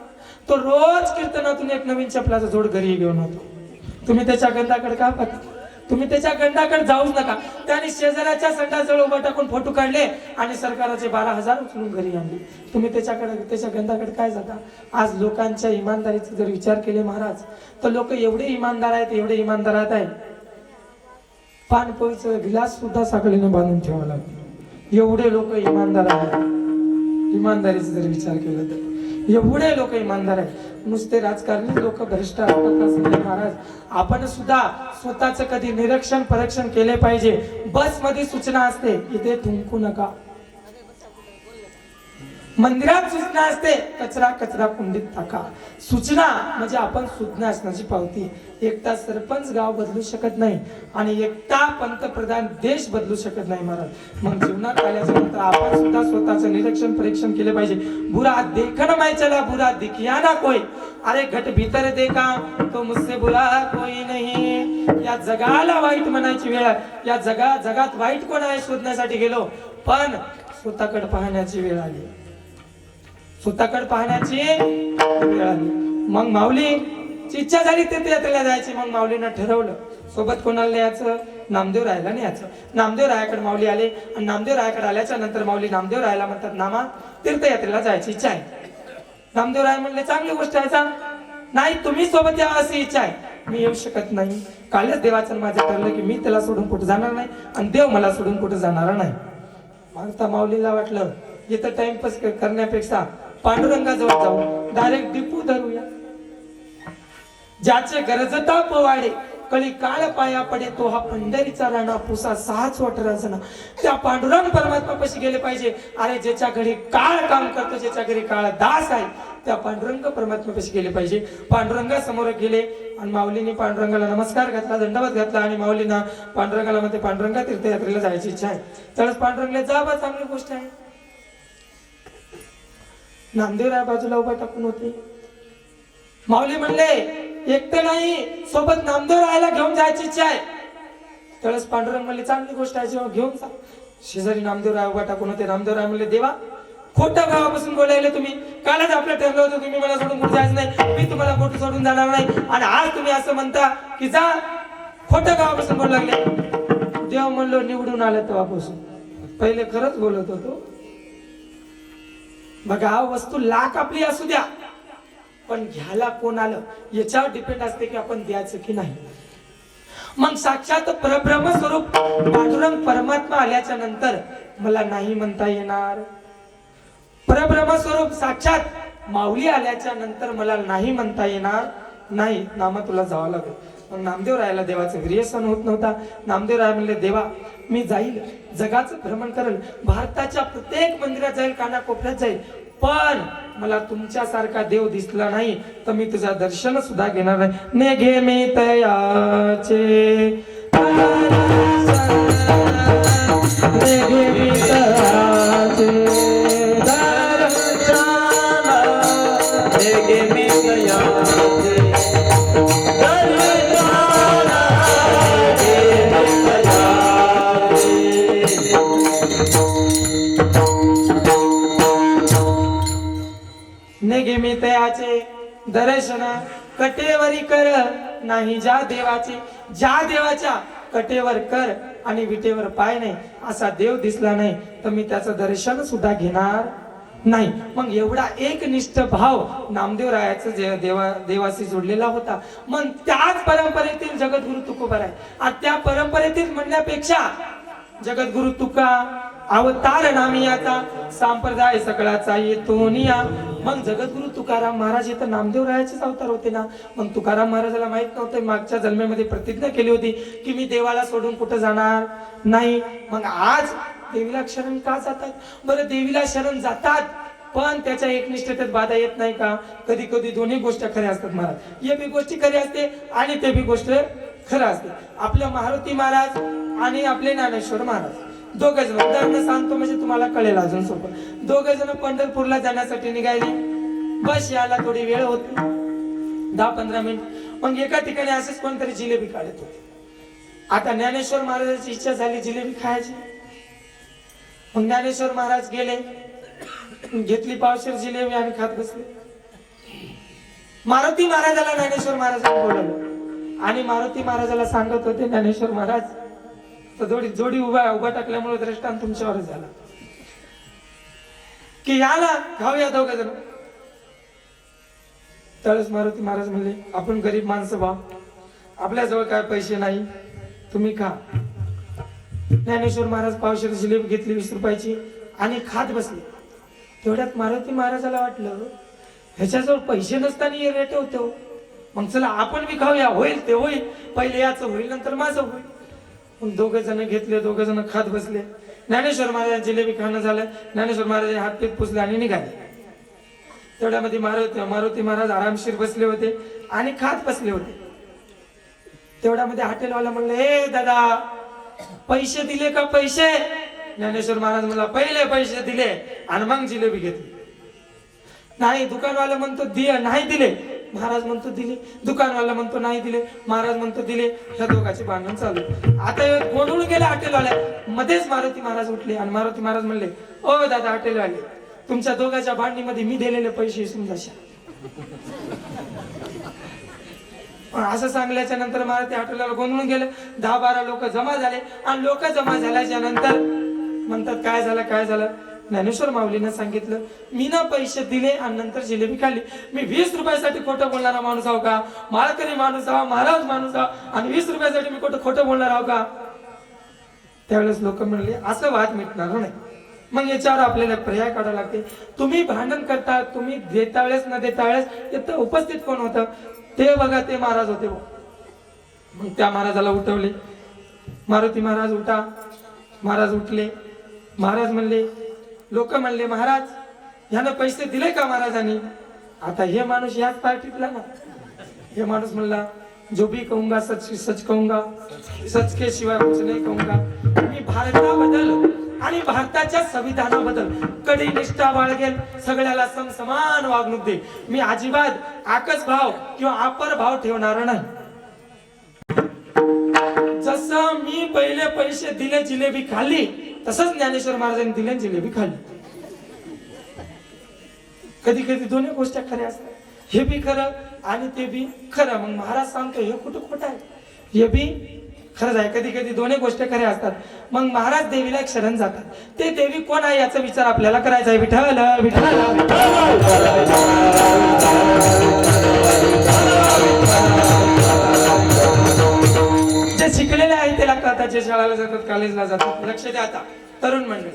तो रोज कीर्तनातून एक नवीन चपलाचा जोड घरी घेऊन होतो. तुम्ही त्याच्या गंधाकडे का बघता? तुम्ही त्याच्या गंधाकडे जाऊच नका. त्याने शेजाऱ्याच्या संडासजवळ उभं टाकून फोटो काढले आणि सरकाराचे 12,000 उचलून घरी आणले. तुम्ही त्याच्या गंधाकडे काय जाता? आज लोकांच्या इमानदारीचे जर विचार केले महाराज तर लोक एवढे इमानदार आहेत, एवढे इमानदार आहेत. पान पोळीचं गिलास सुद्धा साखळीने बांधून ठेवावं लागतं. एवढे लोक इमानदार आहेत. इमानदारीचा जर विचार केला तर एवढे लोक इमानदार आहेत. नुसते राजकारणी लोक भ्रष्ट असतात असं नाही महाराज. आपण सुद्धा स्वतःच कधी निरीक्षण परीक्षण केले पाहिजे. बस मध्ये सूचना असते इथे थुंकू नका, मंदिरात सूचना असते कचरा कचरा कुंडीत टाका. सूचना म्हणजे आपण सूचना असण्याची पावती. एकटा सरपंच गाव बदलू शकत नाही आणि एकटा पंतप्रधान देश बदलू शकत नाही महाराज. मग जीवनात आल्याच्या नंतर आपण सुद्धा स्वतःचं निरीक्षण परीक्षण केले पाहिजे. बुरा देखन मैं चला बुरा दिखिया ना कोई, अरे घट भीतर देखा तो मुझसे बुरा कोई नहीं. या जगाला वाईट म्हणायची वेळ, या जगात वाईट कोण आहे शोधण्यासाठी गेलो, पण स्वतःकडे पाहण्याची वेळ आली. स्वतःकडे पाहण्याची वेळ आली. मग माऊलीची इच्छा झाली तीर्थयात्रेला जायची. मग माऊलीनं ठरवलं सोबत कोणाला न्यायचं, नामदेव रायाला न्यायचं. नामदेव रायाकडे माऊली आले आणि नामदेव रायाकडे आल्याच्या नंतर माऊली नामदेव रायाला म्हणतात, नामा तीर्थयात्रेला जायची इच्छा आहे. नामदेव राय म्हणले, चांगली गोष्ट आहे, सांग. नाही तुम्ही सोबत यावं अशी इच्छा आहे. मी येऊ शकत नाही. कालच देवाचं माझं ठरलं की मी त्याला सोडून कुठे जाणार नाही आणि देव मला सोडून कुठे जाणार नाही. मग माऊलीला वाटलं इथं टाइमपास करण्यापेक्षा पांडुरंगाजवळ जाऊ, डायरेक्ट डिपू धरूया. ज्याचे गरजता पोवाडे कळी काळ पाया पडे तो हा पंढरीचा राणा पुसा 6 वटराजना. त्या पांडुरंग परमात्मा पाशी गेले पाहिजे. अरे ज्याच्या घरी काळ काम करतो, ज्याच्या घरी काळ दास आहे, त्या पांडुरंग परमात्मा पाशी गेले पाहिजे. पांडुरंगा समोर गेले आणि माऊलीने पांडुरंगाला नमस्कार घातला, दंडवत घातला आणि माऊलींना पांडुरंगाला म्हणते, पांडुरंगा तीर्थयात्रेला जायची इच्छा आहे. तरच पांडुरंगला जा बा, चांगली गोष्ट आहे. नामदेवराय बाजूला उभा टाकून होते. माऊली म्हणले, एकटं नाही सोबत नामदेव रायाला घेऊन जायची इच्छा आहे. त्यावेळेस पांडुरंग म्हणले, चांगली गोष्ट आहे, जेव्हा घेऊन जा. शेजारी नामदेव राय उभा टाकून होते. नामदेव राय म्हणले, देवा खोटं गावापासून बोलायला तुम्ही, कालच आपलं ठरलं होतं तुम्ही मला सोडून कुठे जायचं नाही, मी तुम्हाला कुठे सोडून जाणार नाही, आणि आज तुम्ही असं म्हणता की जा. खोटं गावापासून बोलू लागले. देव म्हणलो, निवडून आलं तेव्हापासून. पहिले खरंच बोलत होतो. बघा, वस्तू लाख आपली असू द्या, पण घ्यायला कोण आलं याच्यावर डिपेंड असते की आपण द्यायचं की नाही. मग साक्षात परब्रह्म स्वरूप पांडुरंग परमात्मा आल्याच्या नंतर मला नाही म्हणता येणार. परब्रह्म स्वरूप साक्षात माऊली आल्याच्या नंतर मला नाही म्हणता येणार नाही. नामा तुला जावं लागेल. मग नामदेव रायाला देवाचं गृह सण होत नव्हता. नामदेव राय म्हणले, देवा मी जाईल, जगाचं भ्रमण करेल, भारताच्या प्रत्येक मंदिरात जाईल, कानाकोपऱ्यात जाईल, पण मला तुमच्यासारखा देव दिसला नाही तर मी तुझा दर्शन सुद्धा घेणार नाही. ने घे मी तयाचे, ने घे मी तयाचे दर्शन, ने घे मी तयाचे ने घे मी तयाचे दर्शन, कटेवरी कर नाही ज्या देवाचे. ज्या देवाच्या कटेवर कर आणि विटेवर पाय नाही असा देव दिसला नाही तर मी त्याचं दर्शन सुद्धा घेणार नाही. मग एवढा एकनिष्ठ भाव नामदेव रायाचं देवाशी जोडलेला होता. मग त्याच परंपरेतील जगद्गुरु तुकोबर आहे. आणि त्या परंपरेतील म्हणण्यापेक्षा जगद्गुरु तुका अवतार नामियाचा संप्रदाय सगळाचा येतोन या. मग जगद्गुरु तुकाराम महाराज इथं नामदेव रायाचेच अवतार होते ना. मग तुकाराम महाराजाला माहित नव्हतं, मागच्या जन्मेमध्ये प्रतिज्ञा केली होती की मी देवाला सोडून कुठं जाणार नाही. मग आज देवीला शरण का जातात बरं? देवीला शरण जातात पण त्याच्या एकनिष्ठतेत बाधा येत नाही का? कधी कधी दोन्ही गोष्टी खऱ्या असतात महाराज. हे बी गोष्टी खरी असते आणि ते बी गोष्ट खरं असते. आपल्या मारुती महाराज आणि आपले ज्ञानेश्वर महाराज दोघे जण, उदाहरण सांगतो म्हणजे तुम्हाला कळेल अजून सोपं. दोघे जण पंढरपूरला जाण्यासाठी निघाले. बस यायला थोडी वेळ होती, 10-15 मिनिट. मग एका ठिकाणी असेच कोणतरी जिलेबी काढत होते. आता ज्ञानेश्वर महाराजांची इच्छा झाली जिलेबी खायची. मग ज्ञानेश्वर महाराज गेले, घेतली पावशेर जिलेबी आणि खात बसले. मारुती महाराजाला ज्ञानेश्वर महाराजांनी बोलवलं आणि मारुती महाराजाला सांगत होते, ज्ञानेश्वर महाराज तर जोडी उभा टाकल्यामुळे दृष्टांत तुमच्यावरच झाला की याला खाऊया दोघे जण. त्यावेळेस मारुती महाराज म्हणले, आपण गरीब माणसं बा, आपल्याजवळ काय पैसे नाही, तुम्ही खा. ज्ञानेश्वर महाराज पावशेर जिलेबी घेतली 20 रुपयाची आणि खात बसले. तेवढ्यात मारुती महाराजाला वाटलं ह्याच्याजवळ पैसे नसताना हे रेट होते हो. मग चला आपण बी खाऊया, होईल ते होईल, पहिले याचं होईल नंतर माझं होईल. मग दोघे जण घेतले, दोघे जण खात बसले. ज्ञानेश्वर महाराज जिलेबी खाणं झालं. ज्ञानेश्वर महाराजांनी हात पीत पुसले आणि निघाले. तेवढ्यामध्ये मारुती महाराज आरामशीर बसले होते आणि खात बसले होते. तेवढ्यामध्ये हॉटेलवाला म्हणलं, हे दादा पैसे दिले का पैसे? ज्ञानेश्वर महाराज म्हणला, पहिले पैसे दिले आणि मग जिलेबी घेतली. नाही, दुकानवाला म्हणतो दिले, नाही दिले. महाराज म्हणतो दिले. दुकानवाला म्हणतो नाही दिले. महाराज म्हणतो दिले. ह्या दोघांचे भांडण चालू. आता हे गोंधळून गेले हॉटेलवाल्या. मध्येच मारुती महाराज उठले आणि मारुती महाराज म्हणले, ओ दादा हॉटेलवाले, तुमच्या दोघांच्या भांडणीमध्ये मी दिलेले पैसे समजाशा. असं सांगल्याच्या नंतर मारुती हॉटेलला गोंधळून गेले. 10-12 लोक जमा झाले आणि लोक जमा झाल्याच्या नंतर म्हणतात, काय झालं काय झालं? ज्ञानेश्वर माऊलीनं सांगितलं, मी ना पैसे दिले आणि नंतर जिलेबी खाल्ली. मी 20 रुपयासाठी खोटं बोलणारा माणूस आहो का? माळकरी माणूस आहो, महाराज माणूस आहो आणि 20 रुपयासाठी मी खोटं बोलणार आहो का? त्यावेळेस लोक म्हणले, असं वाद मिटणार नाही. मग याच्यावर आपल्याला पर्याय काढावा लागते. तुम्ही भांडण करता, तुम्ही देता वेळेस न देता वेळेस इथं उपस्थित कोण होतं? ते बघा, ते महाराज होते. मग त्या महाराजाला उठवले. मारुती महाराज उठा. महाराज उठले. महाराज म्हणले, लोक म्हणले, महाराज ह्यानं पैसे दिले का महाराजांनी? आता हे माणूस याच पार्टीतला ना. हे माणूस म्हणला, जो भी कहूंगा सच सच कहूंगा, सच के शिवाय कुछ नहीं कहूंगा. मी भारताबद्दल आणि भारताच्या संविधानाबद्दल कडी निष्ठा बाळगेल, सगळ्याला समान वागणूक दे. मी अजिबात आकस भाव किंवा अपर भाव ठेवणार नाही. जसं मी पहिले पैसे दिले, जिलेबी खाल्ली, तसंच ज्ञानेश्वर महाराजांनी दिले, जिलेबी खाल्ली. कधी कधी दोन्ही गोष्टी खऱ्या असतात. हे बी खरं आणि ते बी खरं. मग महाराज सांगतो हे कुठं खोटं आहे? हे बी खरंच आहे. कधी कधी दोन्ही गोष्टी खऱ्या असतात. मग महाराज देवीला एक शरण जातात. ते देवी कोण आहे याचा विचार आपल्याला करायचा आहे. विठ्ठल विठ्ठल जे शिकलेले आहे त्याला कळतात, जे शाळेला जातात, कॉलेजला जातात. लक्ष द्या आता तरुण मंडळी.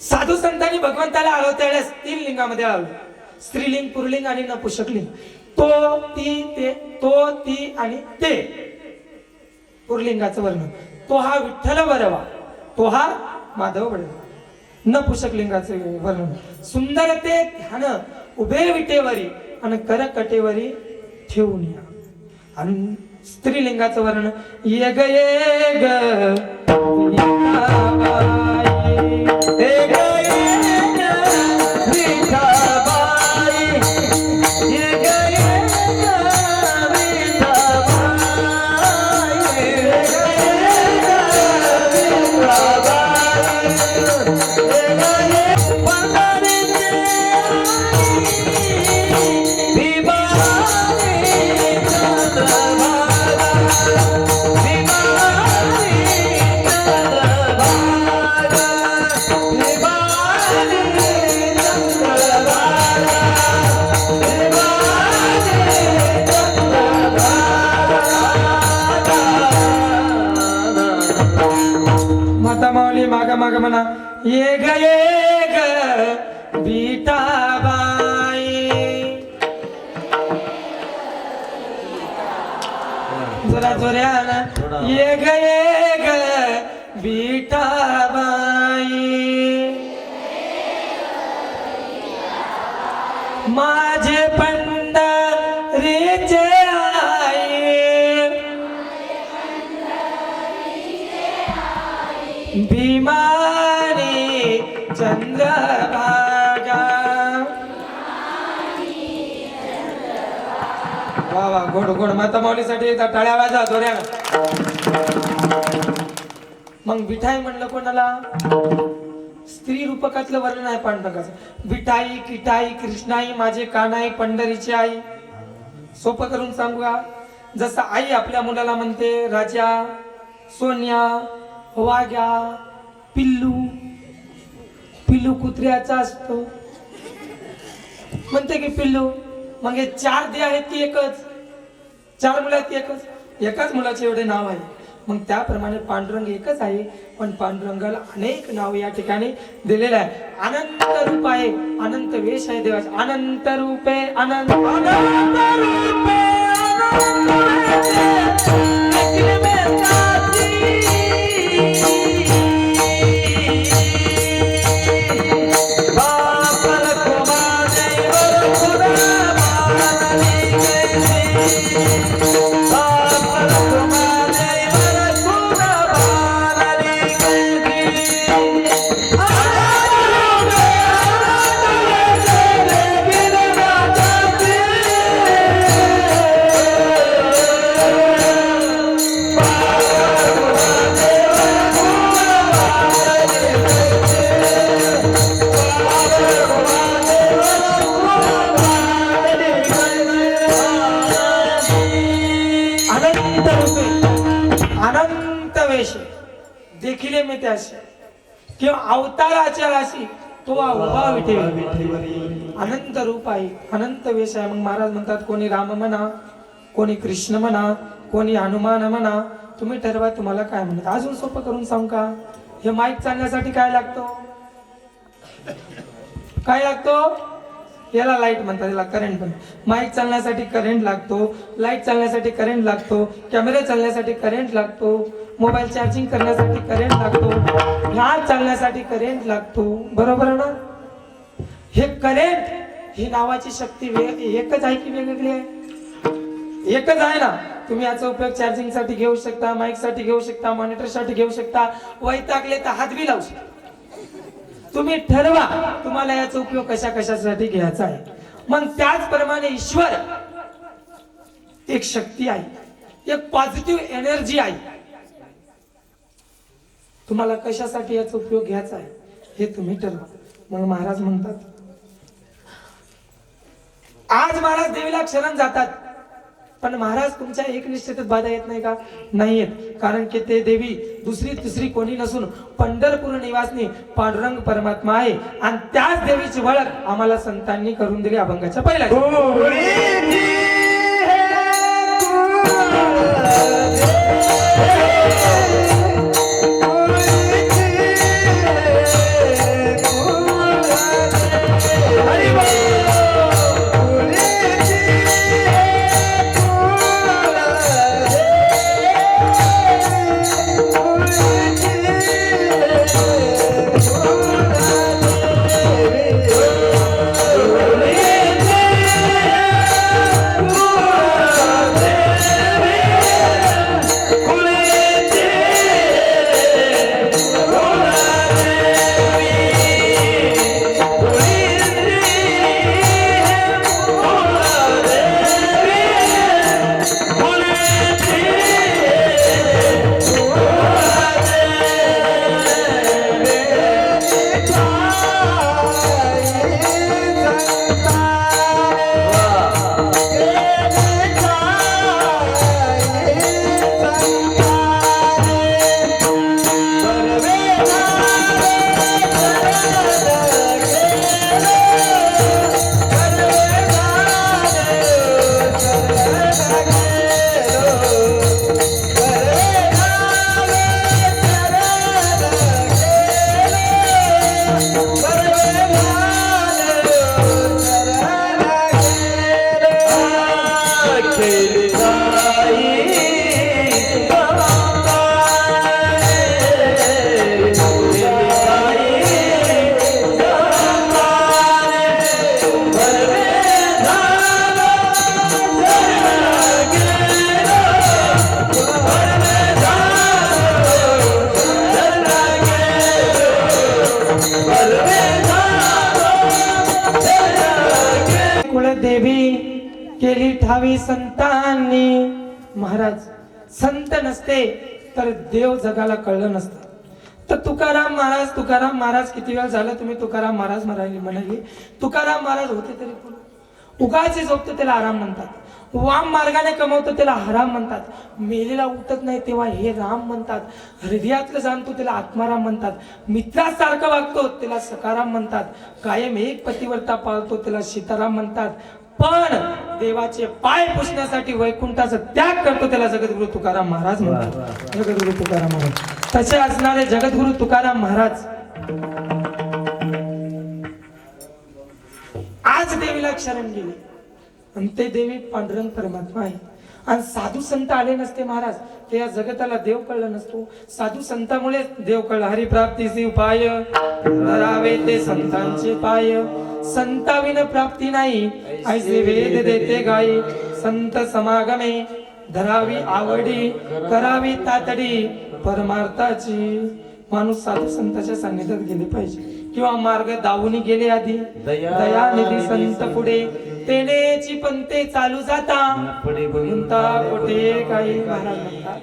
साधू संतांनी भगवंताला आळवत्या वेळेस 3 लिंगामध्ये आळवलं. स्त्रीलिंग, पुरलिंग आणि नपुंसकलिंग. तो, ती, ते. तो, ती आणि ते पुरलिंगाचं वर्णन. तो हा विठ्ठल बरवा, तो हा माधव बडवा. नपुंसकलिंगाचं वर्णन, सुंदर ते ध्यान उभे विटेवरी आणि कर कटेवरी ठेवून या. आणि स्त्रीलिंगाचं वर्णन, ये ग ये ग मागा मागा म्हणा, ये ग विठाबाई. जरा जोऱ्यानं, ये ग विठाबाई. माझे पंढरीचे भीमानी चंद्रभागा. वा वा, गोड गोड. माता माऊलीसाठी येतात, टाळ्या वाजा जोऱ्या. मग विठाई म्हणलं कोणाला? स्त्री रूपकातलं वर्णन आहे पांडुरंगाचं. विठाई, किठाई, कृष्णाई, माझे कानाई, पंढरीची आई. सोपं करून सांगू का? जसं आई आपल्या मुलाला म्हणते राजा, सोन्या, वाघ्या, पिल्लू. पिल्लू कुत्र्याचा असतो म्हणते की पिल्लू. मग हे 4 दे आहेत ती एकच, 4 मुलं आहेत ती एकच. एकाच मुलाचे एवढे नाव आहे. मग त्याप्रमाणे पांडुरंग एकच आहे, पण पांडुरंगाला अनेक नाव या ठिकाणी दिलेलं आहे. अनंत रूप आहे, अनंत वेश आहे देवाचे. अनंत रूपे अनंत अनंत रूपे अनंत देखील बेताची. बापल कुमादेवर खुदा बाळाली गेली. बापल कुमादेवर खुदा बाळाली गेली. अनंत रूपे अनंत वेश देखील मी त्याशी किंवा अवताराच्या राशी तो उभा विठेवरी. अनंत रूप आहे, अनंत वेश आहे. मग महाराज म्हणतात कोणी राम म्हणा, कोणी कृष्ण म्हणा, कोणी हनुमान म्हणा, तुम्ही ठरवा तुम्हाला काय म्हणत. अजून सोपं करून सांगू का? हे माईक चालण्यासाठी काय लागतो? काय लागतो? याला लाईट म्हणतात, याला करंट पण. माईक चालण्यासाठी करंट लागतो, लाईट चालण्यासाठी करंट लागतो, कॅमेरा चालण्यासाठी करंट लागतो, मोबाईल चार्जिंग करण्यासाठी करंट लागतो, ह्या चालण्यासाठी करंट लागतो. बरोबर आहे ना? हे करंट ही नावाची शक्ती एकच आहे की वेगवेगळी आहे? एकच आहे ना. तुम्ही याचा उपयोग चार्जिंग साठी घेऊ शकता, माईक साठी घेऊ शकता, मॉनिटर साठी घेऊ शकता, वैतागले तर हात बी लावू शकता. तुम्ही ठरवा तुम्हाला याचा उपयोग कशा कशासाठी घ्यायचा आहे. मग त्याचप्रमाणे ईश्वर एक शक्ती आहे, एक पॉझिटिव्ह एनर्जी आहे. तुम्हाला कशासाठी याचा उपयोग घ्यायचा आहे हे तुम्ही ठरवा. मग महाराज म्हणतात, आज महाराज देवीला शरण जातात, पण महाराज तुमच्या एकनिष्ठतेत बाधा येत नाही का? नाही येत. कारण की ते देवी दुसरी तिसरी कोणी नसून पंढरपूर निवासनी पांडुरंग परमात्मा आहे. आणि त्याच देवीची ओळख आम्हाला संतांनी करून दिली अभंगाच्या पहिल्या. देवी केली ठावी संतांनी. महाराज संत नसते तर देव जगाला कळलं नसतं. तर तुकाराम महाराज किती वेळ झाला तुम्ही तुकाराम महाराज म्हणाली. तुकाराम महाराज होते तरी पण उगाचे झोपतो त्याला आराम म्हणतात, वाम मार्गाने कमवतो त्याला हराम म्हणतात, मेलेला उठत नाही तेव्हा हे राम म्हणतात, हृदयातलं जाणतो त्याला आत्माराम म्हणतात, मित्रासारखं वागतो त्याला सकाराम म्हणतात, कायम एक पतिव्रता पाळतो त्याला सीताराम म्हणतात, पण देवाचे पाय पुसण्यासाठी वैकुंठाचा त्याग करतो त्याला जगद्गुरु तुकाराम महाराज म्हणतात. जगद्गुरु तुकाराम महाराज तसे असणारे जगद्गुरु तुकाराम महाराज आज देवीला शरण गेले आणि ते देवी पांडुरंग परमात्मा आहे. आणि साधू संत आले नसते महाराज ते या जगताला देव कळलं नसतो. साधू संतामुळे देव कळलं. हरिप्राप्तीचे उपाय धरावे ते संतांचे पाय. संताविन प्राप्ती नाही ऐसे वेद देते गाई. संत समागमे धरावी आवडी करावी तातडी परमार्थाची. माणूस साधू संतांच्या सान्निध्यात गेले पाहिजे किंवा मार्ग दावून गेले आधी दयानिधी संत पुढे तेनेची पंते चालू जाता म्हणता कोठे काही महाराज म्हणतात.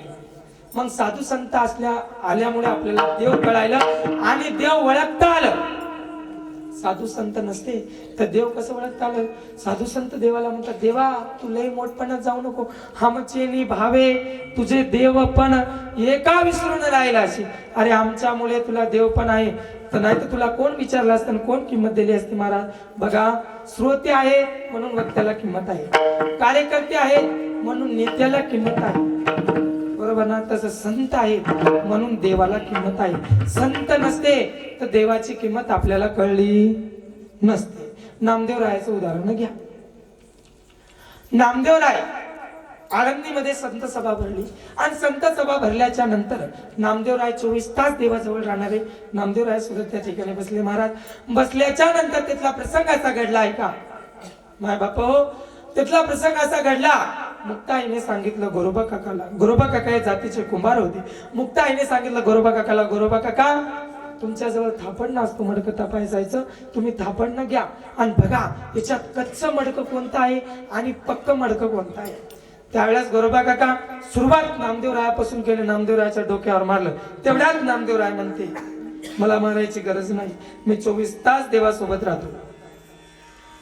मग साधू संत आल्यामुळे आपल्याला देव कळायला आणि देव ओळखता आलं. साधू संत नसते तर देव कसं ओळखता आलं. साधू संत देवाला म्हणतात देवा तू लय मोठपणात जाऊ नको. आमचे भावे तुझे देव पण एका विसरून राहिला अशी. अरे आमच्यामुळे तुला देव पण आहे तर नाही तर तुला कोण विचारलं असतं कोण किंमत दिली असती महाराज. बघा श्रोते आहेत म्हणून वक्त्याला किंमत आहे. कार्यकर्ते आहेत म्हणून नेत्याला किंमत आहे. बरोबर ना. तसं संत आहेत म्हणून देवाला किंमत आहे. संत नसते तर देवाची किंमत आपल्याला कळली नसते. नामदेवरायाचं उदाहरण घ्या. नामदेवराय आळंदीमध्ये संत सभा भरली आणि संत सभा भरल्याच्या नंतर नामदेवराय 24 तास देवाजवळ राहणारे नामदेवराय सुद्धा त्या ठिकाणी बसले. महाराज बसल्याच्या नंतर तिथला प्रसंग असा घडला आहे का माय बाप हो. तिथला प्रसंग असा घडला. मुक्ताईने सांगितलं गोरोबा काकाला. गोरोबा काका या जातीचे कुंभार होते. मुक्ताईने सांगितलं गोरोबा काकाला गोरोबा काका तुमच्याजवळ थापड असतो मडकं तपासायचं. तुम्ही थापड घ्या आणि बघा याच्यात कच्चं मडकं कोणतं आहे आणि पक्क मडकं कोणतं आहे. त्यावेळेस गोरोबा काका सुरुवात नामदेवरायापासून केली. नामदेवरायाच्या डोक्यावर मारलं. तेवढ्यात नामदेवराय म्हणते मला मारायची गरज नाही. मी 24 तास देवासोबत राहतो.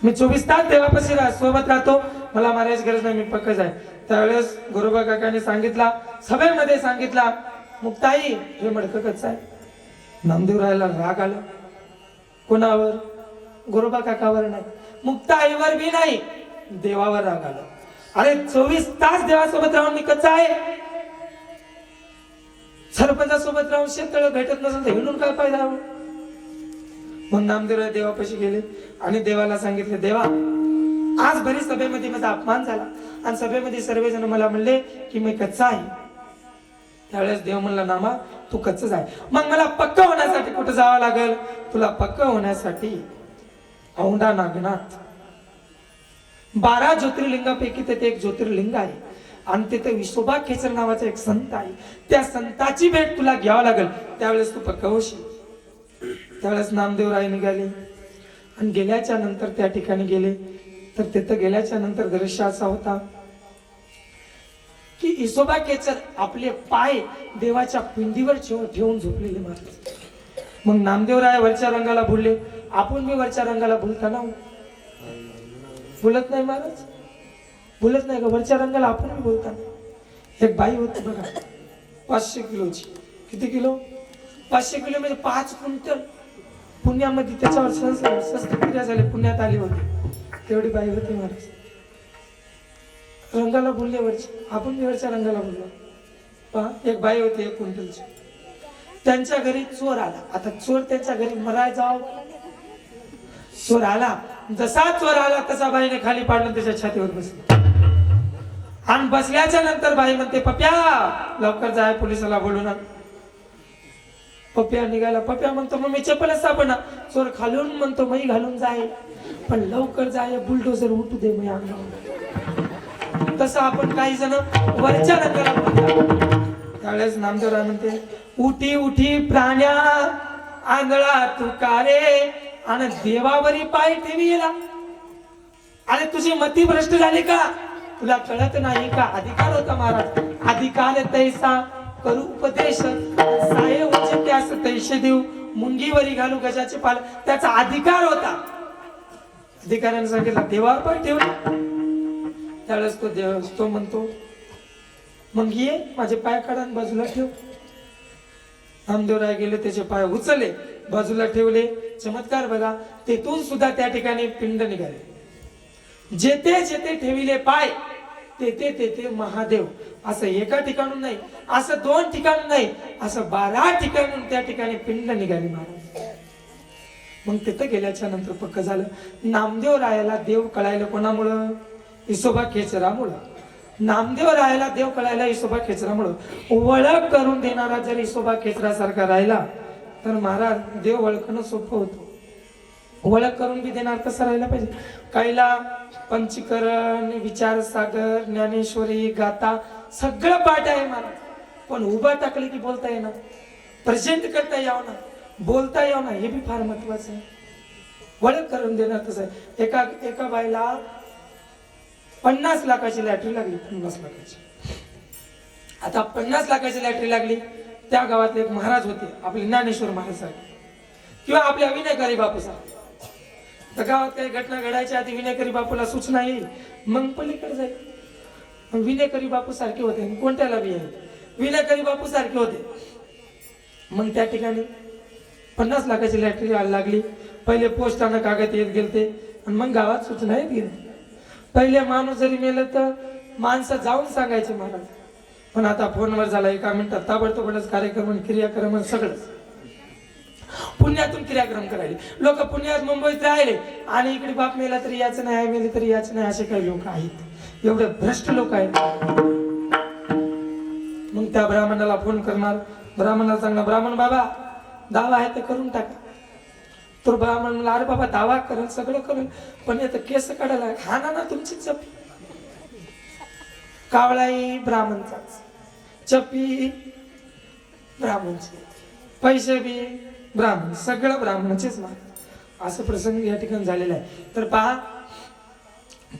मी 24 तास देवापाशी सोबत राहतो. मला मारायची गरज नाही. मी पक्कच आहे. त्यावेळेस गोरोबा काकाने सांगितला सभेमध्ये सांगितला मुक्ताई हे मडकं कच्चं आहे. नामदेवरायाला राग आला. कोणावर. गोरोबा काकावर नाही मुक्ताईवर बी नाही देवावर राग आला. अरे 24 तास देवासोबत राहून मी कच्चा आहे. सरपंचासोबत राहून शेततळ भेटत नसेल तर हिंडून काय फायदा. मग नामदेवराय देवापाशी गेले आणि देवाला सांगितले देवा आज बरी सभेमध्ये माझा अपमान झाला आणि सभेमध्ये सर्वजण मला म्हणले की मी कच्चा आहे. त्यावेळेस देव म्हणला नामा तू कच्चाच आहे. मग मला पक्क होण्यासाठी कुठं जावं लागेल. तुला पक्क होण्यासाठी औंढा नागनाथ 12 ज्योतिर्लिंगापैकी ते एक ज्योतिर्लिंग आहे आणि तिथे विसोबा खेचर नावाचा एक संत आहे. त्या संताची भेट तुला घ्यावं लागेल. त्यावेळेस तू पक्क होशील. त्यावेळेस नामदेवराय निघाले आणि गेल्याच्या नंतर त्या ठिकाणी गेले तर तिथं गेल्याच्या नंतर दृश्य असा होता की इसोबा केचर आपले पाय देवाच्या पिंडीवर ठेवून झोपलेले महाराज. मग नामदेवराय वरच्या रंगाला भुलले. आपण मी वरच्या रंगाला भुलता ना बोलत नाही महाराज. बोलत नाही का वरच्या रंगाला आपण मी बोलता. एक बाई होती बघा 500 किलोची. किती किलो. 500 किलो म्हणजे 5 क्विंटल. पुण्यामध्ये त्याच्यावर शस्त्रक्रिया झाली. पुण्यात आली होती. तेवढी बाई होती महाराज. रंगाला बोलले वरची. आपण मी वरच्या रंगाला बोललो. पहा एक बाई होती 1 क्विंटलची. त्यांच्या घरी चोर आला. आता चोर त्यांच्या घरी मराय जाव. चोर आला. जसा चोर आला तसा बाईने खाली पाडून त्याच्या छातीवर बसली आणि बसल्याच्या नंतर बाई म्हणते पप्या लवकर जाय पोलिसाला बोलून. पप्या निघाला. पप्या म्हणतो मग मी चप्पलच सापडना. चोर खालून म्हणतो मी घालून जाय पण लवकर जाय बुलडोजर उठू दे मी अंगावर. तसं आपण काही जण वरच्या रंगाला बोलतात. त्यावेळेस नामदेवराय म्हणते उठी उठी प्राण्या आंधळा तुका रे आणि देवावरी पाय ठेवी गेला. अरे तुझी मती भ्रष्ट झाली का. तुला कळत नाही का. अधिकार होता महाराज. अधिकार तैसा करू उपदेश साये उचे त्यास तैसे देऊ मुंगीवरी घालू गजाचे पाल. त्याचा अधिकार होता. अधिकाऱ्याने सांगितलं देवावर पाय ठेवले. त्यावेळेस तो म्हणतो मग ये माझे पाय काढा बाजूला ठेव. नामदेवराय गेले त्याचे पाय उचलले बाजूला ठेवले. चमत्कार बघा. तेथून सुद्धा त्या ठिकाणी पिंड निघाले. जेथे जेथे ठेविले पाय तेथे तेथे महादेव. असं एका ठिकाणून नाही, असं 2 ठिकाणून नाही, असं 12 ठिकाणून त्या ठिकाणी पिंड निघाली महाराज. मग तिथं गेल्याच्या नंतर पक्क झालं. नामदेव रायाला देव कळायला कोणामुळं? इसोबा खेचरामुळं. नामदेव रायाला देव कळायला इसोबा खेचरामुळं. ओळख करून देणारा जर इसोबा खेचरासारखा राहिला तर महाराज देव ओळखणं सोपं होतं. ओळख करून बी देणार कसं राहायला पाहिजे? काहीला पंचीकरण, विचारसागर, ज्ञानेश्वरी, गाथा सगळं पाठ आहे महाराज, पण उभा टाकले की बोलता येणार, प्रेझेंट करता यावं ना, बोलता यावं ना, हे बी फार महत्वाचं आहे. ओळख करून देणार कसं आहे? एका बाईला 50 लाखाची लॅटरी लागली. 50 लाखाची. आता 50 लाखाची लॅटरी लागली. त्या गावातले एक महाराज होते, आपले ज्ञानेश्वर महाराज साहेब किंवा आपल्या विनयकारी बापू साहेब. तर गावात काही घटना घडायच्या आधी विनयकरी बापूला सूचना येईल, मग पलीकडे जाईल. मग विनयकरी बापू सारखे होते, कोणत्याला बी आहे विनयकरी बापू सारखे होते. मग त्या ठिकाणी 50 लाखाची लॅटरी लागली. पहिले पोस्टानं कागद येत गेलते आणि मग गावात सूचना येत गेली. पहिले माणूस जरी मेलं तर माणसं जाऊन सांगायचे महाराज, पण आता फोनवर झाला, 1 मिनिटात ताबडतोबच कार्यक्रम आणि क्रियाक्रम सगळंच. पुण्यातून क्रियाक्रम करायले लोक. पुण्यात मुंबईत राहिले आणि इकडे बाप मेला तरी याचं नाही, आई मेली तरी याचं नाही, असे काही लोक आहेत. एवढे भ्रष्ट लोक आहेत. मग त्या ब्राह्मणाला फोन करणार, ब्राह्मणाला सांगणार, ब्राह्मण बाबा दावा आहे ते करून टाका. तर ब्राह्मण म्हणला, अरे बाबा दावा करेल, सगळं करेल, पण येतं केस काढायला खाना ना तुमची चप्पी. कावळाई ब्राह्मणचाच, चप्पी ब्राह्मणची, पैसे बी ब्राह्मण, सगळं ब्राह्मणाचेच मान. असं प्रसंग या ठिकाणी झालेला आहे. तर पहा,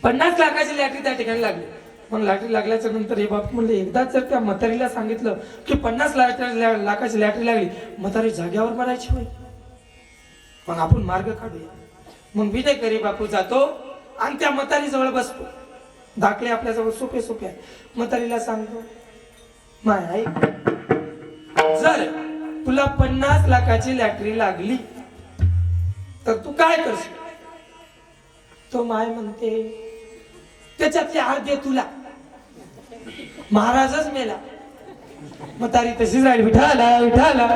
50 लाखाची लॅटरी त्या ठिकाणी लागली. मग लॅटरी लागल्याच्या नंतर हे बाप म्हणले, एकदाच जर त्या म्हातारीला सांगितलं की 50 लाखाची लॅटरी लागली, म्हातारी जाग्यावर मरायची होय. मग आपण मार्ग काढूया. मग विनयकरी बापू जातो आणि त्या म्हातारी जवळ बसतो. दाखले आपल्याजवळ सोपे सोपे आहे. म्हातारीला सांगतो, माय आई, जर तुला 50 लाखाची लॅटरी लागली तर तू काय करशील? तो माय म्हणते, त्याच्यातले अर्धे तुला. महाराजच मेला. म्हातारी तशीच राहिली, विठाला विठाला.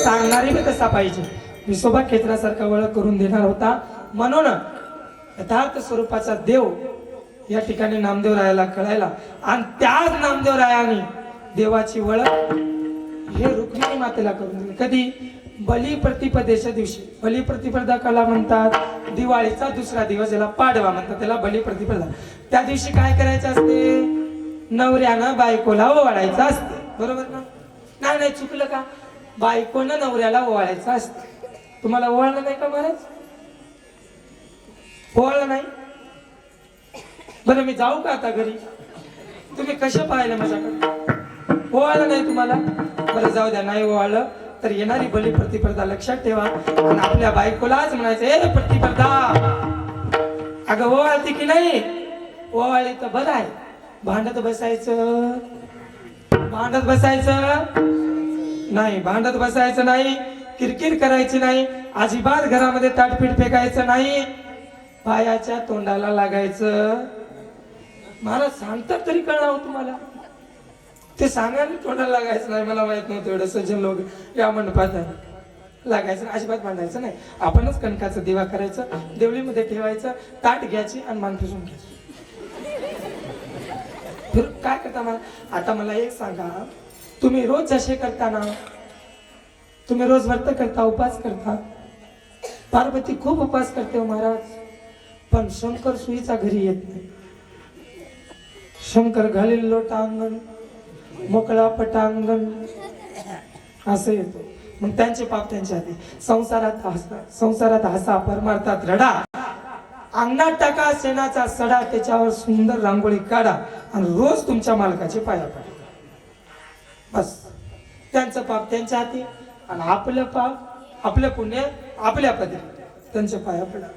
सांगणारी बी कसा पाहिजे? विसोबा खेचरासारखा ओळख करून देणार होता. म्हणून यथार्थ स्वरूपाचा देव या ठिकाणी नामदेव रायाला कळायला, आणि त्याच नामदेव रायाने देवाची ओळख हे रुक्मिणी मातेला करून दिली. कधी? बलिप्रतिपदेच्या दिवशी. बलिप्रतिपदा काला म्हणतात? दिवाळीचा दुसरा दिवस, ज्याला पाडवा म्हणतात, त्याला बलिप्रतिपदा. त्या दिवशी काय करायचं असते? नवऱ्यानं बायकोला ओवाळायचं असते, बरोबर ना? नाही नाही, चुकलं का? बायकोनं नवऱ्याला ओवाळायचं असते. तुम्हाला ओवाळलं नाही का महाराज? ओवाळलं नाही? बरं, मी जाऊ का आता घरी? तुम्ही कसे पाहिले माझ्याकडे? ओवाळलं नाही तुम्हाला? बरं जाऊ द्या, नाही ओवाळलं तर येणारी बलिप्रतिपदा लक्षात ठेवा आणि आपल्या बायकोलाच म्हणायचं, ए प्रतिपदा, अगं ओवाळते की नाही? ओवाळली तर बरं आहे. भांडत बसायचं? भांडत बसायचं नाही, भांडत बसायचं नाही, किरकिर करायची नाही, अजिबात घरामध्ये ताटपीठ फेकायचं नाही, पायाच्या तोंडाला लागायचं. महाराज सांगतात तरी कळणार तुम्हाला? ते सांगायला तोंडाला लागायचं नाही. मला माहित नव्हतं एवढं सज्जन लोक या मंडपात लागायचं, अजिबात भांडायचं नाही. आपणच कणकाचा दिवा करायचं, देवळीमध्ये ठेवायचं, ताट घ्यायची आणि मान फिसून घ्यायची. काय करता मला? आता मला एक सांगा, तुम्ही रोज जसे करता ना, तुम्ही रोज व्रत करता, उपास करता. पार्वती खूप उपास करते हो महाराज, पण शंकर सुईचा घरी येत नाही. शंकर घालील लोटा अंगण, मोकळा पटांगण असं येतो. मग त्यांचे पाप त्यांच्या हाती. संसारात हसा, परमार्थात रडा. अंगणात टाका शेणाचा सडा, त्याच्यावर सुंदर रांगोळी काढा आणि रोज तुमच्या मालकाचे पाया पडा. बस, त्यांचं पाप त्यांच्या हाती आणि आपलं पाप, आपलं पुण्य आपल्या पदरी, त्यांच्या पाया पडा.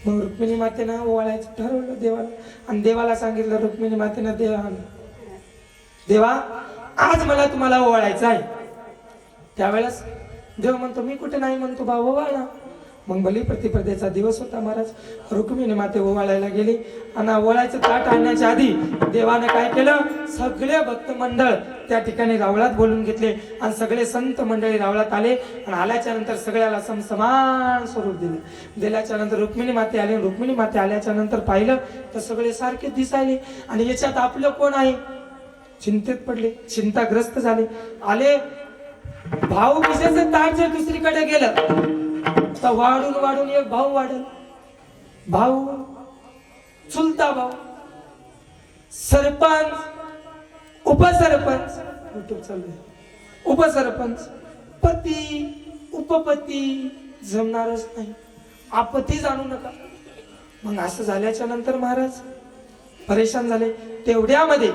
मग रुक्मिणी मातेनं ओवाळायचं ठरवलं देवाला, आणि देवाला सांगितलं, रुक्मिणी मातेनं, देवा आज मला तुम्हाला ओवाळायचं आहे. त्यावेळेस देव म्हणतो मी कुठे नाही म्हणतो बा ओवाळा. मग बलिप्रतिपदेचा दिवस होता महाराज. रुक्मिणी माते ओवाळायला गेली आणि ओवाळायचं ताट आणण्याच्या आधी देवानं काय केलं, सगळे भक्त मंडळ त्या ठिकाणी रावळात बोलून घेतले आणि सगळे संत मंडळी रावळात आले आणि आल्याच्या नंतर सगळ्याला समसमान स्वरूप दिल्याच्या नंतर रुक्मिणी माते आले. रुक्मिणी माते आल्याच्या नंतर पाहिलं तर सगळे सारखे दिसायले आणि याच्यात आपलं कोण आहे, चिंतेत पडले, चिंताग्रस्त झाले. आले भाऊ विजेचं ताट जर दुसरीकडे गेलं तर वाढून वाढून एक भाऊ वाढेल, भाऊ, चुलता भाऊ, सरपंच, उपसरपंच, युट्यूब चालू आहे, उपसरपंच, पती, उपपती जमणारच नाही, आपत्ती जाणू नका. मग असं झाल्याच्या नंतर महाराज परेशान झाले. तेवढ्यामध्ये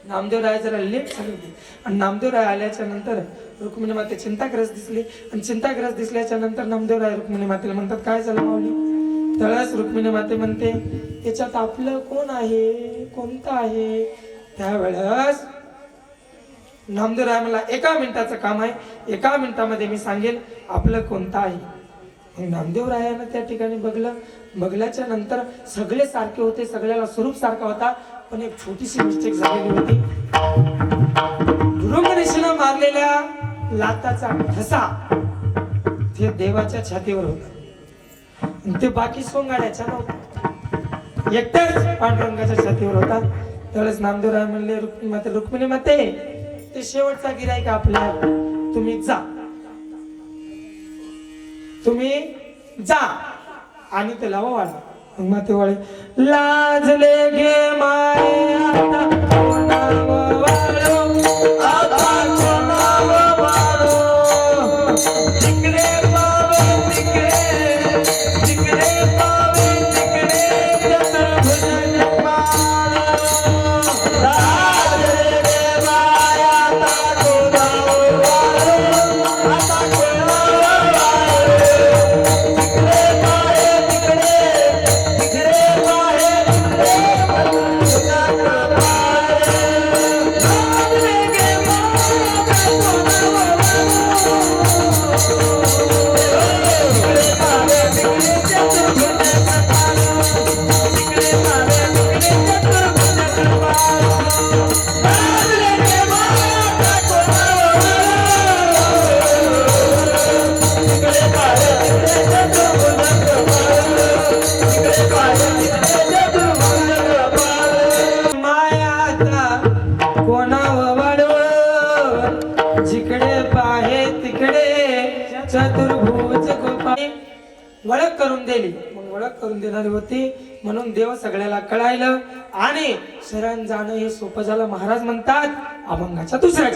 नामदेवराय जरा लेट झाले होते आणि नामदेवराय आल्याच्या नंतर रुक्मिणी माते चिंताग्रस्त दिसली आणि चिंताग्रस्त दिसल्याच्या नंतर नामदेवराय रुक्मिणी मातेला म्हणतात काय झालं माऊली. त्यावेळेस रुक्मिणी माते म्हणते याच्यात आपलं कोण आहे, कोणतं आहे. त्यावेळेस नामदेवराय मला 1 मिनिटाचं काम आहे, 1 मिनिटामध्ये मी सांगेल आपलं कोणतं आहे. मग नामदेवरायानं त्या ठिकाणी बघल्याच्या नंतर सगळे सारखे होते, सगळ्याला स्वरूप सारखा होता, पण एक छोटीशी मिस्टेक झालेली होती. भृंग ऋषीनं मारलेल्या लाताचा ठसा ते देवाच्या छातीवर होता आणि ते बाकी सोंगाड्याच्या नव्हता, एकटाच पांडुरंगाच्या छातीवर होता. त्यावेळेस नामदेवराय म्हणले रुक्मिणी माते ते शेवटचा गिराईक आपला, तुम्ही जा, तुम्ही जा आणि ते लावा वाढा. मग माते वाळे लाजले गे माये आता कोणावर वाळो, आता कोणावर वाळो. जिकडे पावे तिकडे, जिकडे पावे तिकडे चतुर्भुज मारो. लाजले गे माये आता कोणावर वाळो, आता कोणावर वाळो. जिकडे पावे तिकडे, जिकडे पावे तिकडे चतुर्भुज मारो. लाजले गे माये आता कोणावर वाळो. जिकडे पावे तिकडे चतुर्भुज मारो. जिकडे पावे तिकडे चतुर्भुज मारो. लाजले गे माये आता कोणावर वाळो. जिकडे पावे तिकडे चतुर्भुज मारो. जिकडे पावे तिकडे चतुर्भुज मारो. माया आता कोणावर वाढव, जिकडे पाहे तिकडे चतुर्भुज गोपाळ. ओळख करून दिली. मग ओळख करून देणारी होती म्हणून देव सगळ्याला कळायलं आणि शरण जाणं हे सोपं झालं. महाराज म्हणतात अभंगाच्या दुसऱ्या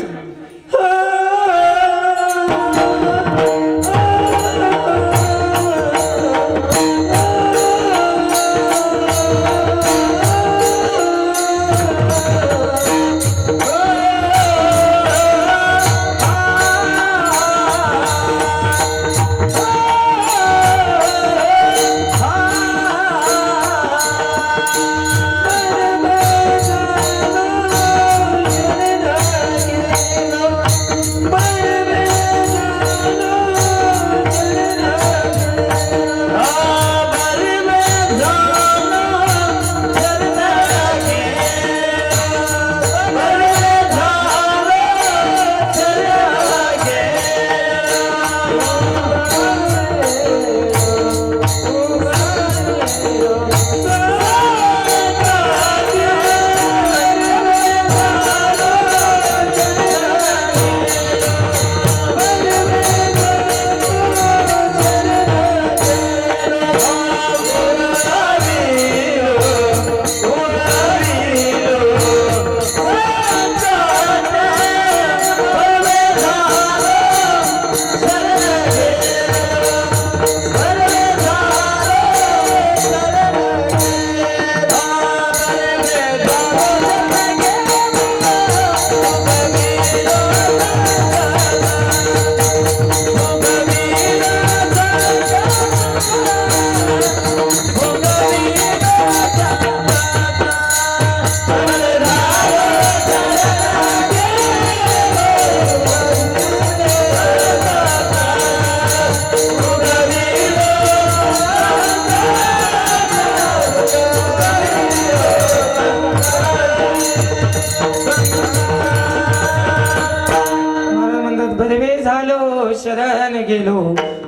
गेलो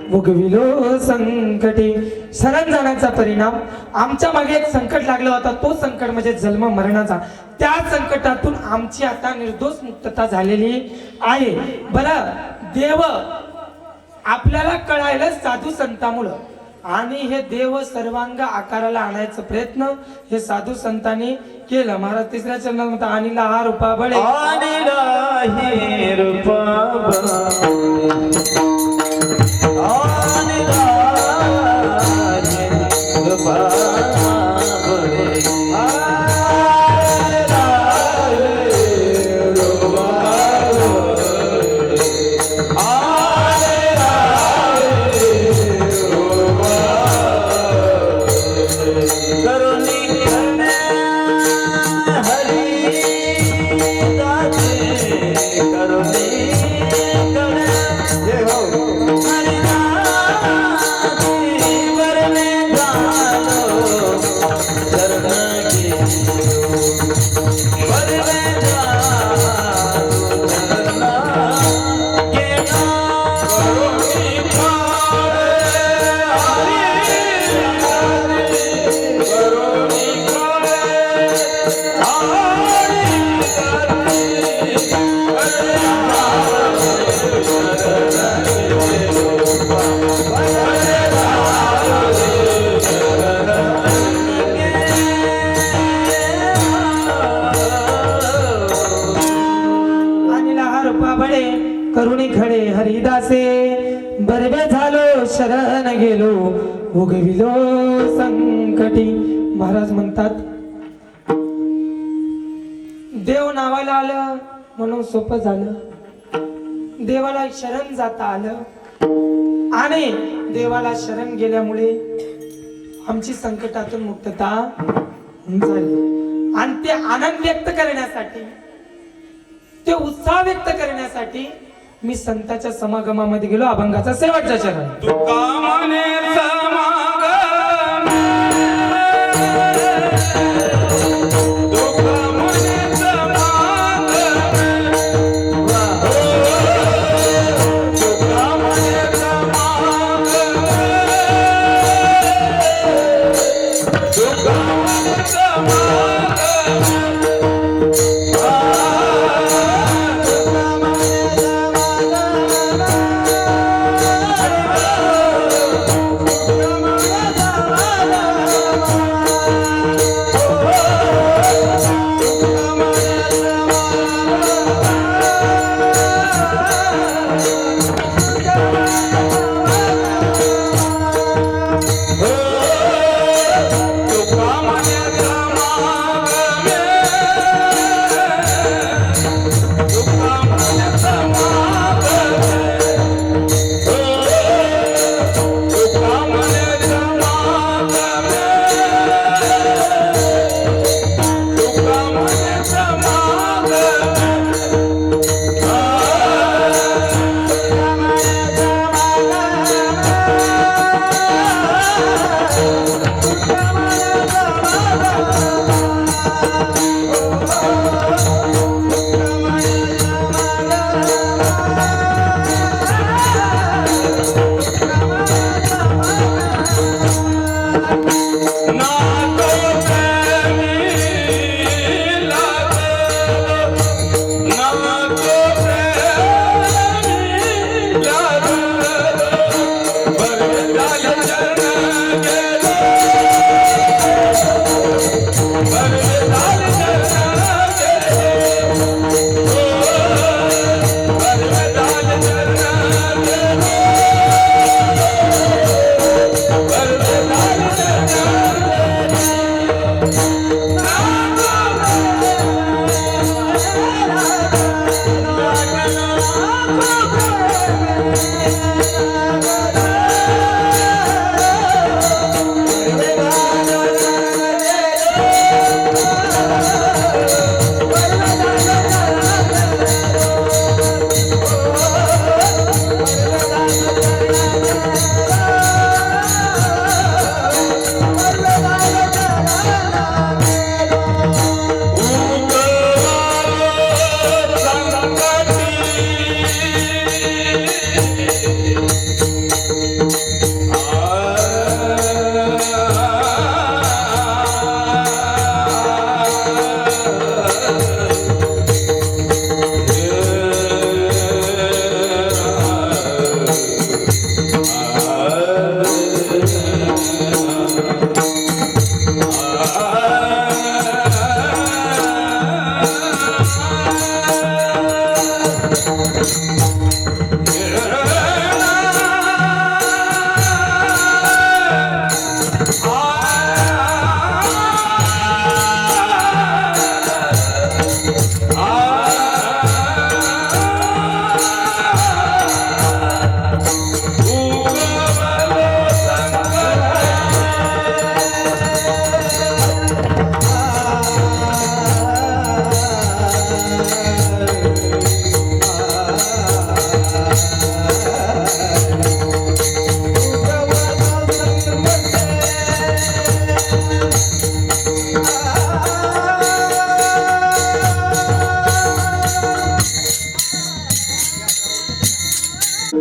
भोगविलो संकटे. शरण जाण्याचा परिणाम, आमच्या मागे एक संकट लागलं होता, तो संकट म्हणजे जन्म मरणाचा. त्या संकटातून आमची आता निर्दोष मुक्तता झालेली आहे. बरं, देव आपल्याला कळायला साधू संतांमुळं, आणि हे देव सर्वांग आकाराला आणायचा प्रयत्न हे साधू संतांनी केलं. महाराज तिसऱ्या चरणात म्हणतात, आणीला हा रूपा बळे, आणीला हे रूपा आणीला हे रूपा बळे. करुणी खडे हरिदासे, बरबे झालो शरण गेलो भोगविलो संकटी. महाराज म्हणतात, देव नावाला आलं म्हणून सोपं झालं, देवाला शरण जाता आलं, आणि देवाला शरण गेल्यामुळे आमची संकटातून मुक्तता झाली. आणि ते आनंद व्यक्त करण्यासाठी, ते उत्साह व्यक्त करण्यासाठी मी संतांच्या समागमामध्ये गेलो. अभंगाचा शेवटचा चरण. तुका म्हणे समागम, तुका म्हणे समागम, तुका म्हणे समागम, तुका म्हणे समागम.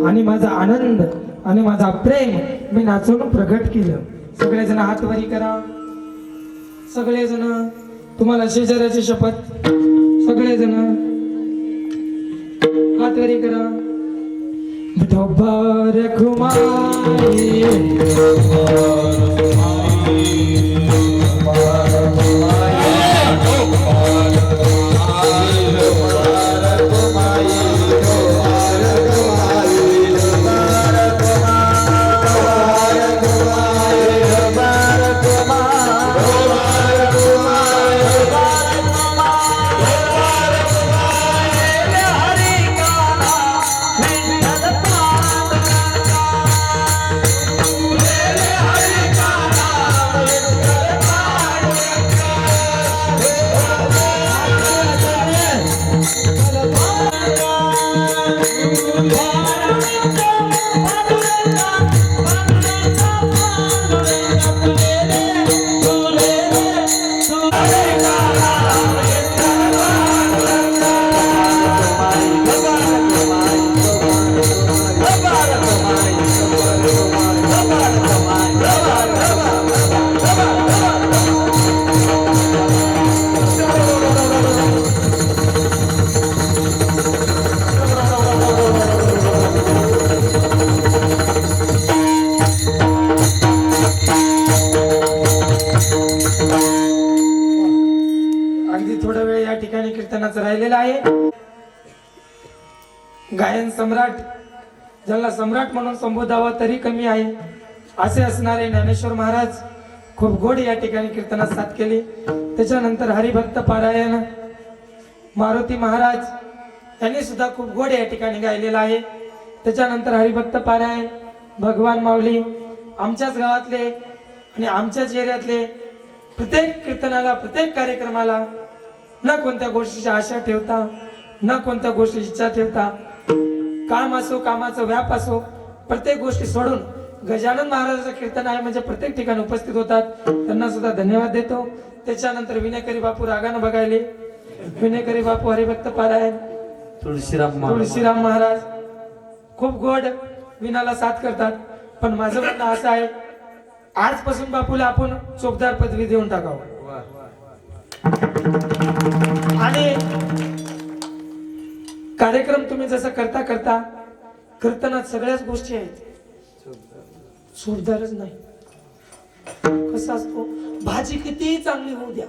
आणि माझा आनंद आणि माझा प्रेम मी नाचून प्रगट केलं. सगळेजण हात वरी करा. सगळेजण तुम्हाला शेजाऱ्याची शपथ. सगळेजण हात वरी करा. विठोबा रखुमाई कीर्तनाचं राहिलेलं आहे. गायन सम्राट ज्याला सम्राट म्हणून संबोधावं तरी कमी आहे असे असणारे ज्ञानेश्वर महाराज खूप गोड या ठिकाणी कीर्तनात साथ केली. त्याच्यानंतर हरिभक्त पारायण मारुती महाराज यांनी सुद्धा खूप गोड या ठिकाणी गायलेलं आहे. त्याच्यानंतर हरिभक्त पारायण भगवान माऊली आमच्याच गावातले आणि आमच्याच एरियातले प्रत्येक कीर्तनाला प्रत्येक कार्यक्रमाला न कोणत्या गोष्टीची आशा ठेवता न कोणत्या गोष्टीची इच्छा ठेवता काम असो कामाचा व्याप असो प्रत्येक गोष्टी सोडून गजानन महाराजांचं कीर्तन आहे म्हणजे प्रत्येक ठिकाणी उपस्थित होतात. त्यांना सुद्धा धन्यवाद देतो. त्याच्यानंतर विनयकरी बापू रागानं बघायले विनयकरी बापू हरिभक्त पारायण तुळशीराम महाराज खूप गोड विनाला साथ करतात. पण माझं म्हणणं असं आहे आजपासून बापूला आपण चोपदार पदवी देऊन टाकावं. आणि कार्यक्रम तुम्ही जसं करता करता कीर्तनात सगळ्याच गोष्टी आहेत. चोपदारच नाही कसं असतो भाजी कितीही चांगली होऊ द्या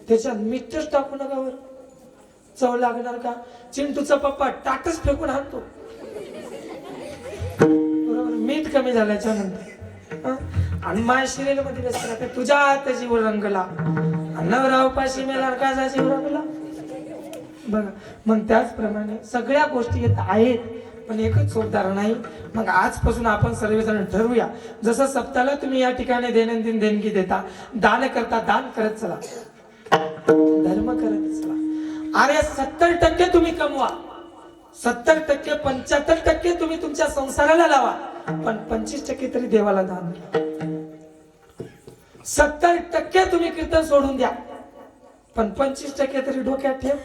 त्याच्यात मीठच टाकू नका वर चव लागणार का. चिंटूचा पप्पा टाकच फेकून आणतो बरोबर मीठ कमी झाल्याच्या नंतर आणि माय शिरेल मध्ये बसला तुझ्या हात जीव रंगला नवरा उपाशी मेला का जीव रंगला बघा. मग त्याचप्रमाणे सगळ्या गोष्टी येत आहेत पण एकच चोपदार नाही. मग आजपासून आपण सर्वजण ठरवूया जसं सप्ताहाला तुम्ही या ठिकाणी दैनंदिन देणगी देता दान करता दान करत चला धर्म करत चला. अरे 70% तुम्ही कमवा 70% 75% तुम्ही तुमच्या संसाराला लावा पण 25% तरी देवाला दान द्या. 70% तुम्ही कीर्तन सोडून द्या पण 25% तरी डोक्यात ठेव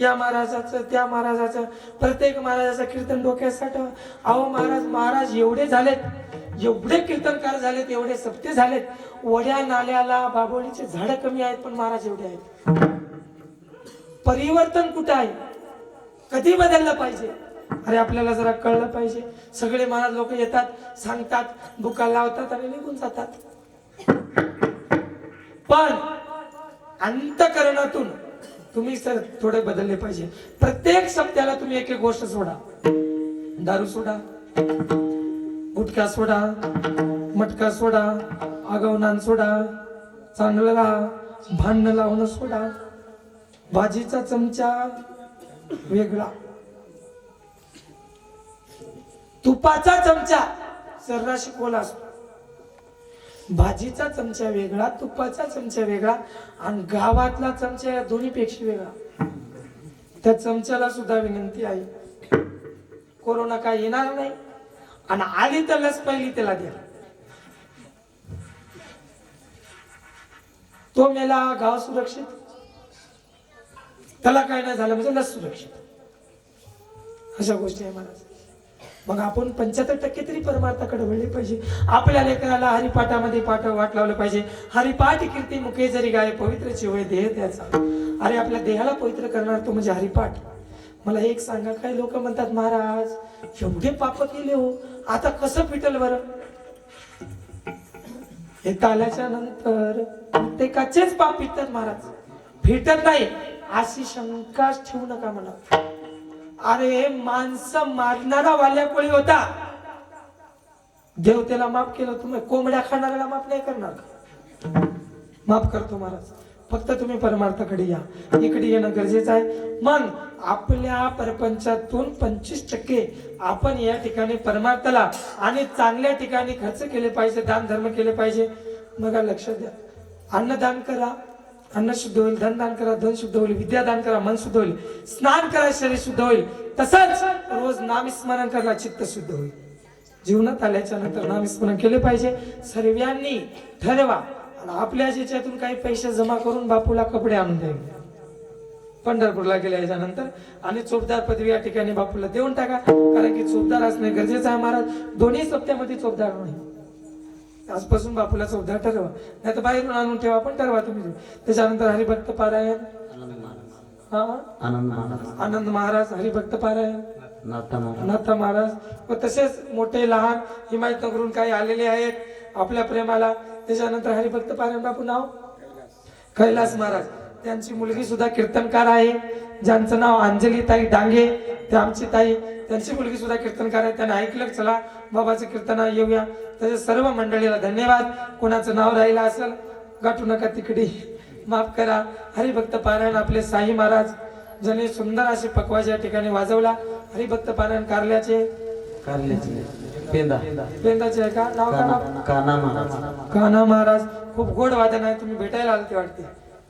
या महाराजाचं त्या महाराजाचं प्रत्येक महाराजाचं कीर्तन डोक्यात साठव. अहो महाराज एवढे झालेत एवढे कीर्तनकार झालेत एवढे सप्ते झालेत वड्या नाल्याला बाबोळीचे झाड कमी आहेत पण महाराज एवढे आहेत. परिवर्तन कुठे आहे कधी बदललं पाहिजे अरे आपल्याला जरा कळलं पाहिजे. सगळे महाराज लोक येतात, सांगतात, बुका लावतात आणि निघून जातात. पण अंतःकरणातून तुम्ही सर थोडे बदलले पाहिजे. प्रत्येक सप्त्याला तुम्ही एक एक गोष्ट सोडा. दारू सोडा, गुटखा सोडा, मटका सोडा, आगवनान सोडा, चांगलं राहा, भांडण लावणं सोडा, भाजीचा चमचा वेगळा, तुपाचा चमचा सर्राशी कोला असतो. भाजीचा चमचा वेगळा, तुपाचा चमचा वेगळा आणि गावातला चमचा या दोन्ही पेक्षा वेगळा. त्या चमच्याला सुद्धा विनंती आहे, कोरोना काय येणार नाही आणि आली तर लस पहिली त्याला द्या. तो मेला गाव सुरक्षित, त्याला काय नाही झालं म्हणजे लस सुरक्षित. अशा गोष्टी आहे महाराज. मग आपण 75% तरी परमार्थाकडे वळले पाहिजे. आपल्या लेकराला हरिपाठामध्ये वाट लावलं पाहिजे. हरिपाठ कीर्ती मुखे जरी गाय पवित्र चिवय देह त्याचा. अरे आपल्या देहाला पवित्र करणार तो म्हणजे हरिपाठ. मला एक सांगा, काही लोक म्हणतात महाराज एवढे पाप केले हो, आता कसं फिटल बरं? हे आल्याच्या नंतर प्रत्येकाचेच पाप फिटतात महाराज. फिटत नाही अशी शंकाच ठेवू नका म्हणा. अरे माणसं मारणारा वाल्या कोळी होता, देव त्याला माफ केलं. तुम्ही कोंबड्या खाणाऱ्याला माफ नाही करणार का? माफ करतो महाराज. फक्त तुम्ही परमार्थाकडे या, इकडे येणं गरजेचं आहे. मग आपल्या परपंचातून 25% आपण या ठिकाणी परमार्थाला आणि चांगल्या ठिकाणी खर्च केले पाहिजे, दान धर्म केले पाहिजे. बघा लक्ष द्या, अन्नदान करा, अन्न शुद्ध होईल. धनदान करा, धन शुद्ध होईल. विद्यादान करा, मन शुद्ध होईल. स्नान करा, शरीर शुद्ध होईल. तसंच रोज नामस्मरण करा, चित्त शुद्ध होईल. जीवनात आल्याच्या नंतर नामस्मरण केले पाहिजे. सर्वांनी ठरवा आणि आपल्या ज्याच्यातून काही पैसे जमा करून बापूला कपडे आणून द्यावे पंढरपूरला गेल्याच्या नंतर. आणि चोपदार पदवी या ठिकाणी बापूला देऊन टाका, कारण की चोपदार असणे गरजेचं आहे महाराज. दोन्ही सप्त्यामध्ये चोपदार नाही. आजपासून बापूला चौदा ठरवा, नाही तर बाहेरून आणून ठेवा, पण ठरवा तुम्ही. त्याच्यानंतर हरिभक्त पारायण, आनंद महाराज, हरिभक्त पारायण, नाथा महाराज व तसेच मोठे लहान हिमायतनगरून काही आलेले आहेत आपल्या प्रेमाला. त्याच्यानंतर हरिभक्त पारायण बापू नाव कैलास महाराज, त्यांची मुलगी सुद्धा कीर्तनकार आहे, ज्यांचं नाव अंजली ताई डांगे. ते आमची ताई, त्यांची मुलगी सुद्धा कीर्तनकार आहे. त्यांना ऐकलं, चला बाबाचं कीर्तन येऊया. त्याच्या सर्व मंडळीला धन्यवाद. कोणाचं नाव राहिलं असेल गाठू नका, तिकडे माफ करा. हरिभक्त पारायण आपले साई महाराज, ज्यांनी सुंदर असे पकवाज या ठिकाणी वाजवला. हरिभक्त पारायण कारल्याचे पेंदाचे आहे का नाव? कान्हा महाराज. खूप गोड वादन आहे. तुम्ही भेटायला आलते वाटते,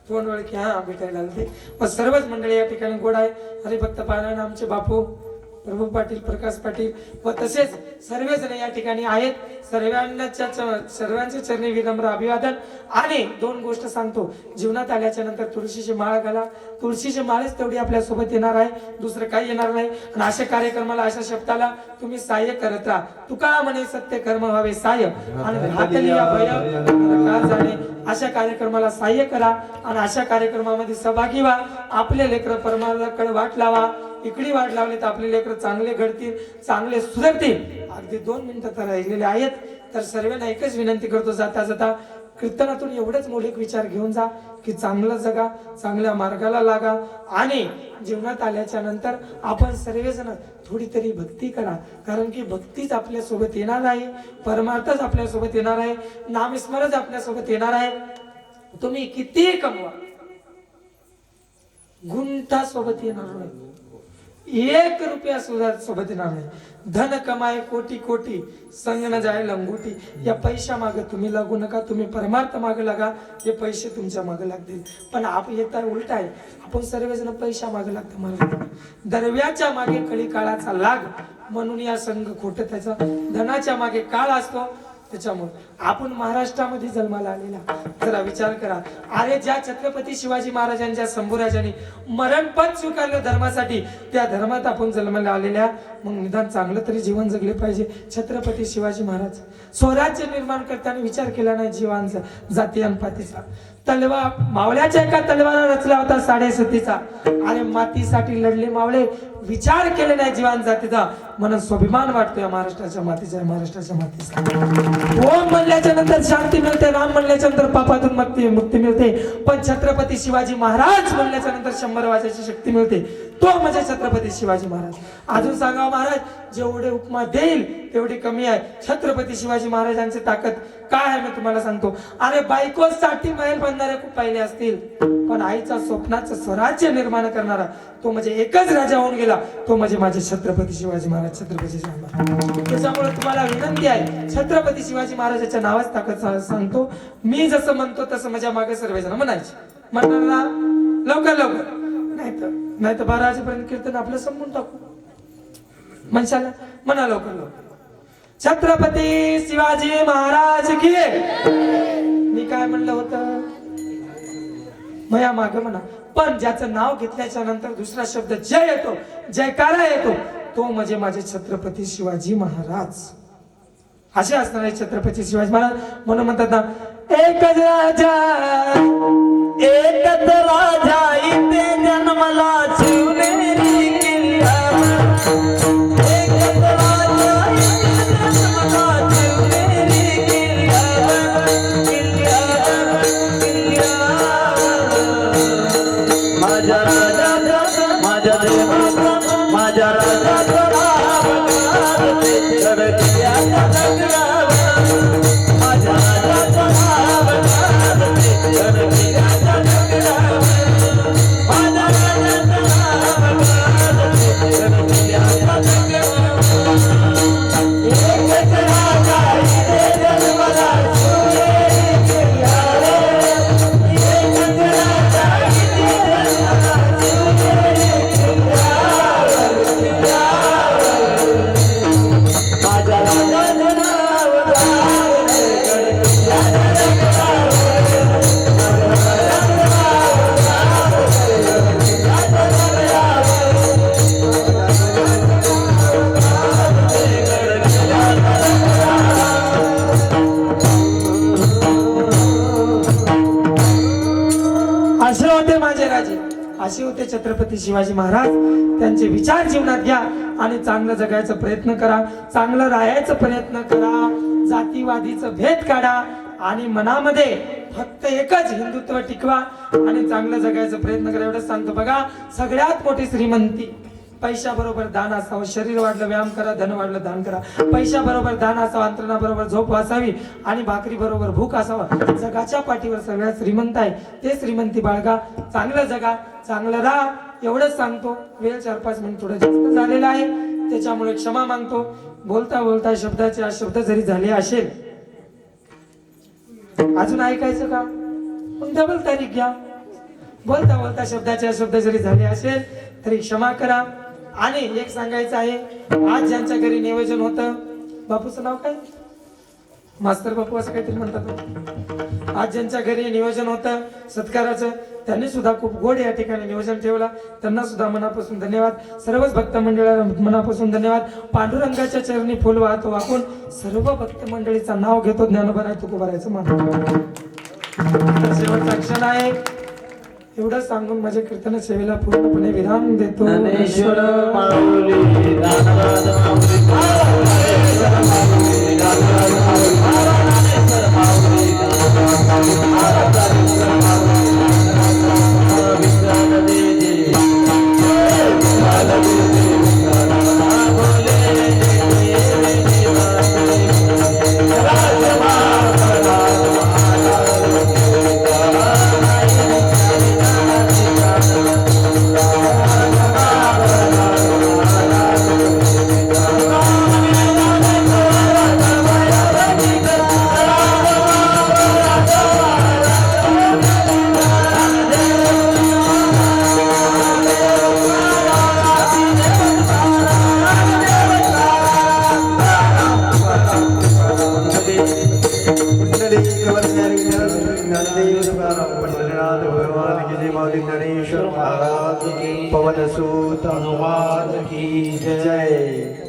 तोंड ओळखी. हा, भेटायला आलते. व सर्वच मंडळी या ठिकाणी गोड आहे. हरिभक्त पारायण आमचे बापू प्रभू पाटील, प्रकाश पाटील व तसेच सर्वजण या ठिकाणी आहेत. सर्वांचे चरणी विनम्र अभिवादन. आणि दोन गोष्ट सांगतो, जीवनात आल्याच्या नंतर तुळशीची माळ घाला. तुळशीची माळच तेवढी आपल्या सोबत येणार आहे, दुसरं काही येणार नाही. आणि अशा कार्यक्रमाला, अशा शब्दाला तुम्ही सहाय्य करत राहा. तुका म्हणे सत्य कर्म व्हावे सहाय्य आणि घातली या भय का जाणे. अशा कार्यक्रमाला सहाय्य करा आणि अशा कार्यक्रमामध्ये सहभागी व्हा. आपले लेकर परमार्थाकडे वाट लावा. इकडे वाट लावली तर आपले लेकर चांगले घडतील, चांगले सुधारतील. अगदी 2 मिनिटं तर राहिलेले आहेत. तर सर्वांना एकच विनंती करतो, जाता जाता कीर्तनातून एवढेच मौलिक विचार घेऊन जा की चांगलं जगा, चांगल्या मार्गाला लागा. आणि जीवनात आल्याच्या नंतर आपण सर्वजण थोडी तरी भक्ती करा, कारण की भक्तीच आपल्या सोबत येणार आहे, परमार्थच आपल्या सोबत येणार आहे, नामस्मरणच आपल्या सोबत येणार आहे. तुम्ही किती कमवा, गुंठा सोबत येणार नाही, 1 रुपया सुद्धा सोबत येणार नाही. धन कमाय कोटी कोटी, संग न जाय लंगोटी. या पैशा मागे तुम्ही लागू नका, तुम्ही परमार्थ मागे लागा. हे पैसे तुमच्या मागे लागतील. पण आपण येता उलट आहे, आपण सर्वजण पैशा मागे लागतो. मला दरव्याच्या मागे कळी काळाचा लाग, म्हणून या संघ खोट त्याचा धनाच्या मागे काळ असतो. त्याच्यामुळे आपण महाराष्ट्रामध्ये जन्माला आलेला. जरा विचार करा, अरे ज्या छत्रपती शिवाजी महाराजांच्या शंभूराजांनी मरणपद स्वीकारलं धर्मासाठी, त्या धर्मात आपण जन्माला आलेल्या. मग निदान चांगलं तरी जीवन जगले पाहिजे. छत्रपती शिवाजी महाराज स्वराज्य निर्माण करताना विचार केला नाही जीवांचा, जाती आणि पातीचा. तलवार मावळ्याच्या एका तलवारा रचला होता 7.5 अरे मातीसाठी लढले मावळे, विचार केले नाही जीवन जातीचा, म्हणून स्वाभिमान वाटतो या महाराष्ट्राच्या मातीचा, या महाराष्ट्राच्या मातीचा. ओम म्हणल्याच्या नंतर शांती मिळते, राम म्हणल्याच्या नंतर पापातून मुक्ती मिळते, पण छत्रपती शिवाजी महाराज म्हणल्याच्या नंतर 100 वाजायची शक्ती मिळते. तो म्हणजे छत्रपती शिवाजी महाराज. अजून सांगा महाराज, जेवढे उपमा देईल तेवढी कमी आहे. छत्रपती शिवाजी महाराजांची ताकद काय आहे मी तुम्हाला सांगतो. अरे बायकोसाठी महल बांधणारे खूप पाहिले असतील, पण आईचा स्वप्नाचं स्वराज्य निर्माण करणारा तो म्हणजे एकच राजा होऊन गेला, तो म्हणजे माझे छत्रपती शिवाजी महाराज. छत्रपती शिवाजी महाराज. त्याच्यामुळे तुम्हाला विनंती आहे, छत्रपती शिवाजी महाराजाच्या नावाच ताकद सांगतो. मी जसं म्हणतो तसं माझ्या मागे सर्वजण म्हणायचे. म्हणणार ना लवकर लवकर, नाही तर 12 वाजेपर्यंत कीर्तन आपलं संपून टाकू. म्हणशाला म्हणा लवकर लवकर. छत्रपती शिवाजी महाराज की. मी काय म्हणलं होतं, मया माग म्हणा, पण ज्याचं नाव घेतल्याच्या नंतर दुसरा शब्द जय येतो, जयकारा येतो, तो म्हणजे माझे छत्रपती शिवाजी महाराज. असे असणार आहे छत्रपती शिवाजी महाराज. म्हणून म्हणतात ना, एकच राजा एकच राजा इथे जन्मला शिवनेरी किल्ल्यावर. एकच राजा इथे जन्मला शिवनेरी किल्ल्यावर, किल्ल्यावर, किल्ल्यावर. माझ्या राजाचा, माझ्या देवाचा, माझ्या राजाचा नाव गडकिल्ल्याच्या दगडावर. माझ्या राजाचा नाव गडकिल्ल्याच्या दगडावर. माझ्या राजाचा नाव गडकिल्ल्याच्या दगडावर. एकच राजा इथे जन्मला शिवनेरी किल्ल्यावर. एकच राजा इथे जन्मला शिवनेरी किल्ल्यावर, किल्ल्यावर. माझ्या राजाचं नाव गावले गडकिल्ल्याच्या दगडावर. असे होते माझे राजे, असे होते छत्रपती शिवाजी महाराज. त्यांचे विचार जीवनात घ्या आणि चांगलं जगायचा प्रयत्न करा, चांगलं राहायचा प्रयत्न करा, जातीवादीचं भेद काढा आणि मनामध्ये फक्त एकच हिंदुत्व टिकवा आणि चांगलं जगायचा प्रयत्न करा. एवढंच सांगतो. बघा, सगळ्यात मोठी श्रीमंती पैशाबरोबर दान असावं. शरीर वाढलं व्यायाम करा, धन वाढलं दान करा. पैशाबरोबर दान असावं, अंतरणाबरोबर झोप असावी आणि भाकरी बरोबर भूक असावा. जगाच्या पाठीवर सगळ्यात श्रीमंत आहे ते श्रीमंती बाळगा. चांगलं जगा, चांगलं राहा. एवढंच सांगतो. वेळ 4-5 मिनिट थोडं जास्त झालेला आहे, त्याच्यामुळे क्षमा मागतो. बोलता बोलता शब्दाचे अशब्द जरी झाले असेल, अजून ऐकायचं का, मग डबल तारीख घ्या. बोलता बोलता शब्दाचे अशब्द जरी झाले असेल तरी क्षमा करा. आणि एक सांगायचं आहे, आज ज्यांच्या घरी नियोजन होतं, बापूचं नाव काय, मास्तर बापू असं काहीतरी म्हणतात. आज ज्यांच्या घरी नियोजन होतं सत्काराचं, त्यांनी सुद्धा खूप गोड या ठिकाणी नियोजन ठेवला. त्यांना सुद्धा मनापासून धन्यवाद. सर्वच भक्त मंडळाला मनापासून धन्यवाद. पांडुरंगाच्या चरणी फुल वाहतो वाकून सर्व भक्त मंडळीचं नाव घेतो. ज्ञानोबा आहे तुकोबारायचं म्हणतो. शेवटचा क्षण आहे. एवढं सांगून माझ्या कीर्तन सेवेला पूर्णपणे विराम देतो. ज्ञानेश्वर माऊली, ज्ञानराज माऊली, ज्ञानेश्वर माऊली, ज्ञानराज माऊली, ज्ञानेश्वर माऊली, ज्ञानेश्वर माऊली, विश्राम दे दे, विश्राम दे दे, विश्राम बोले पवन सूत हनुमान की जय।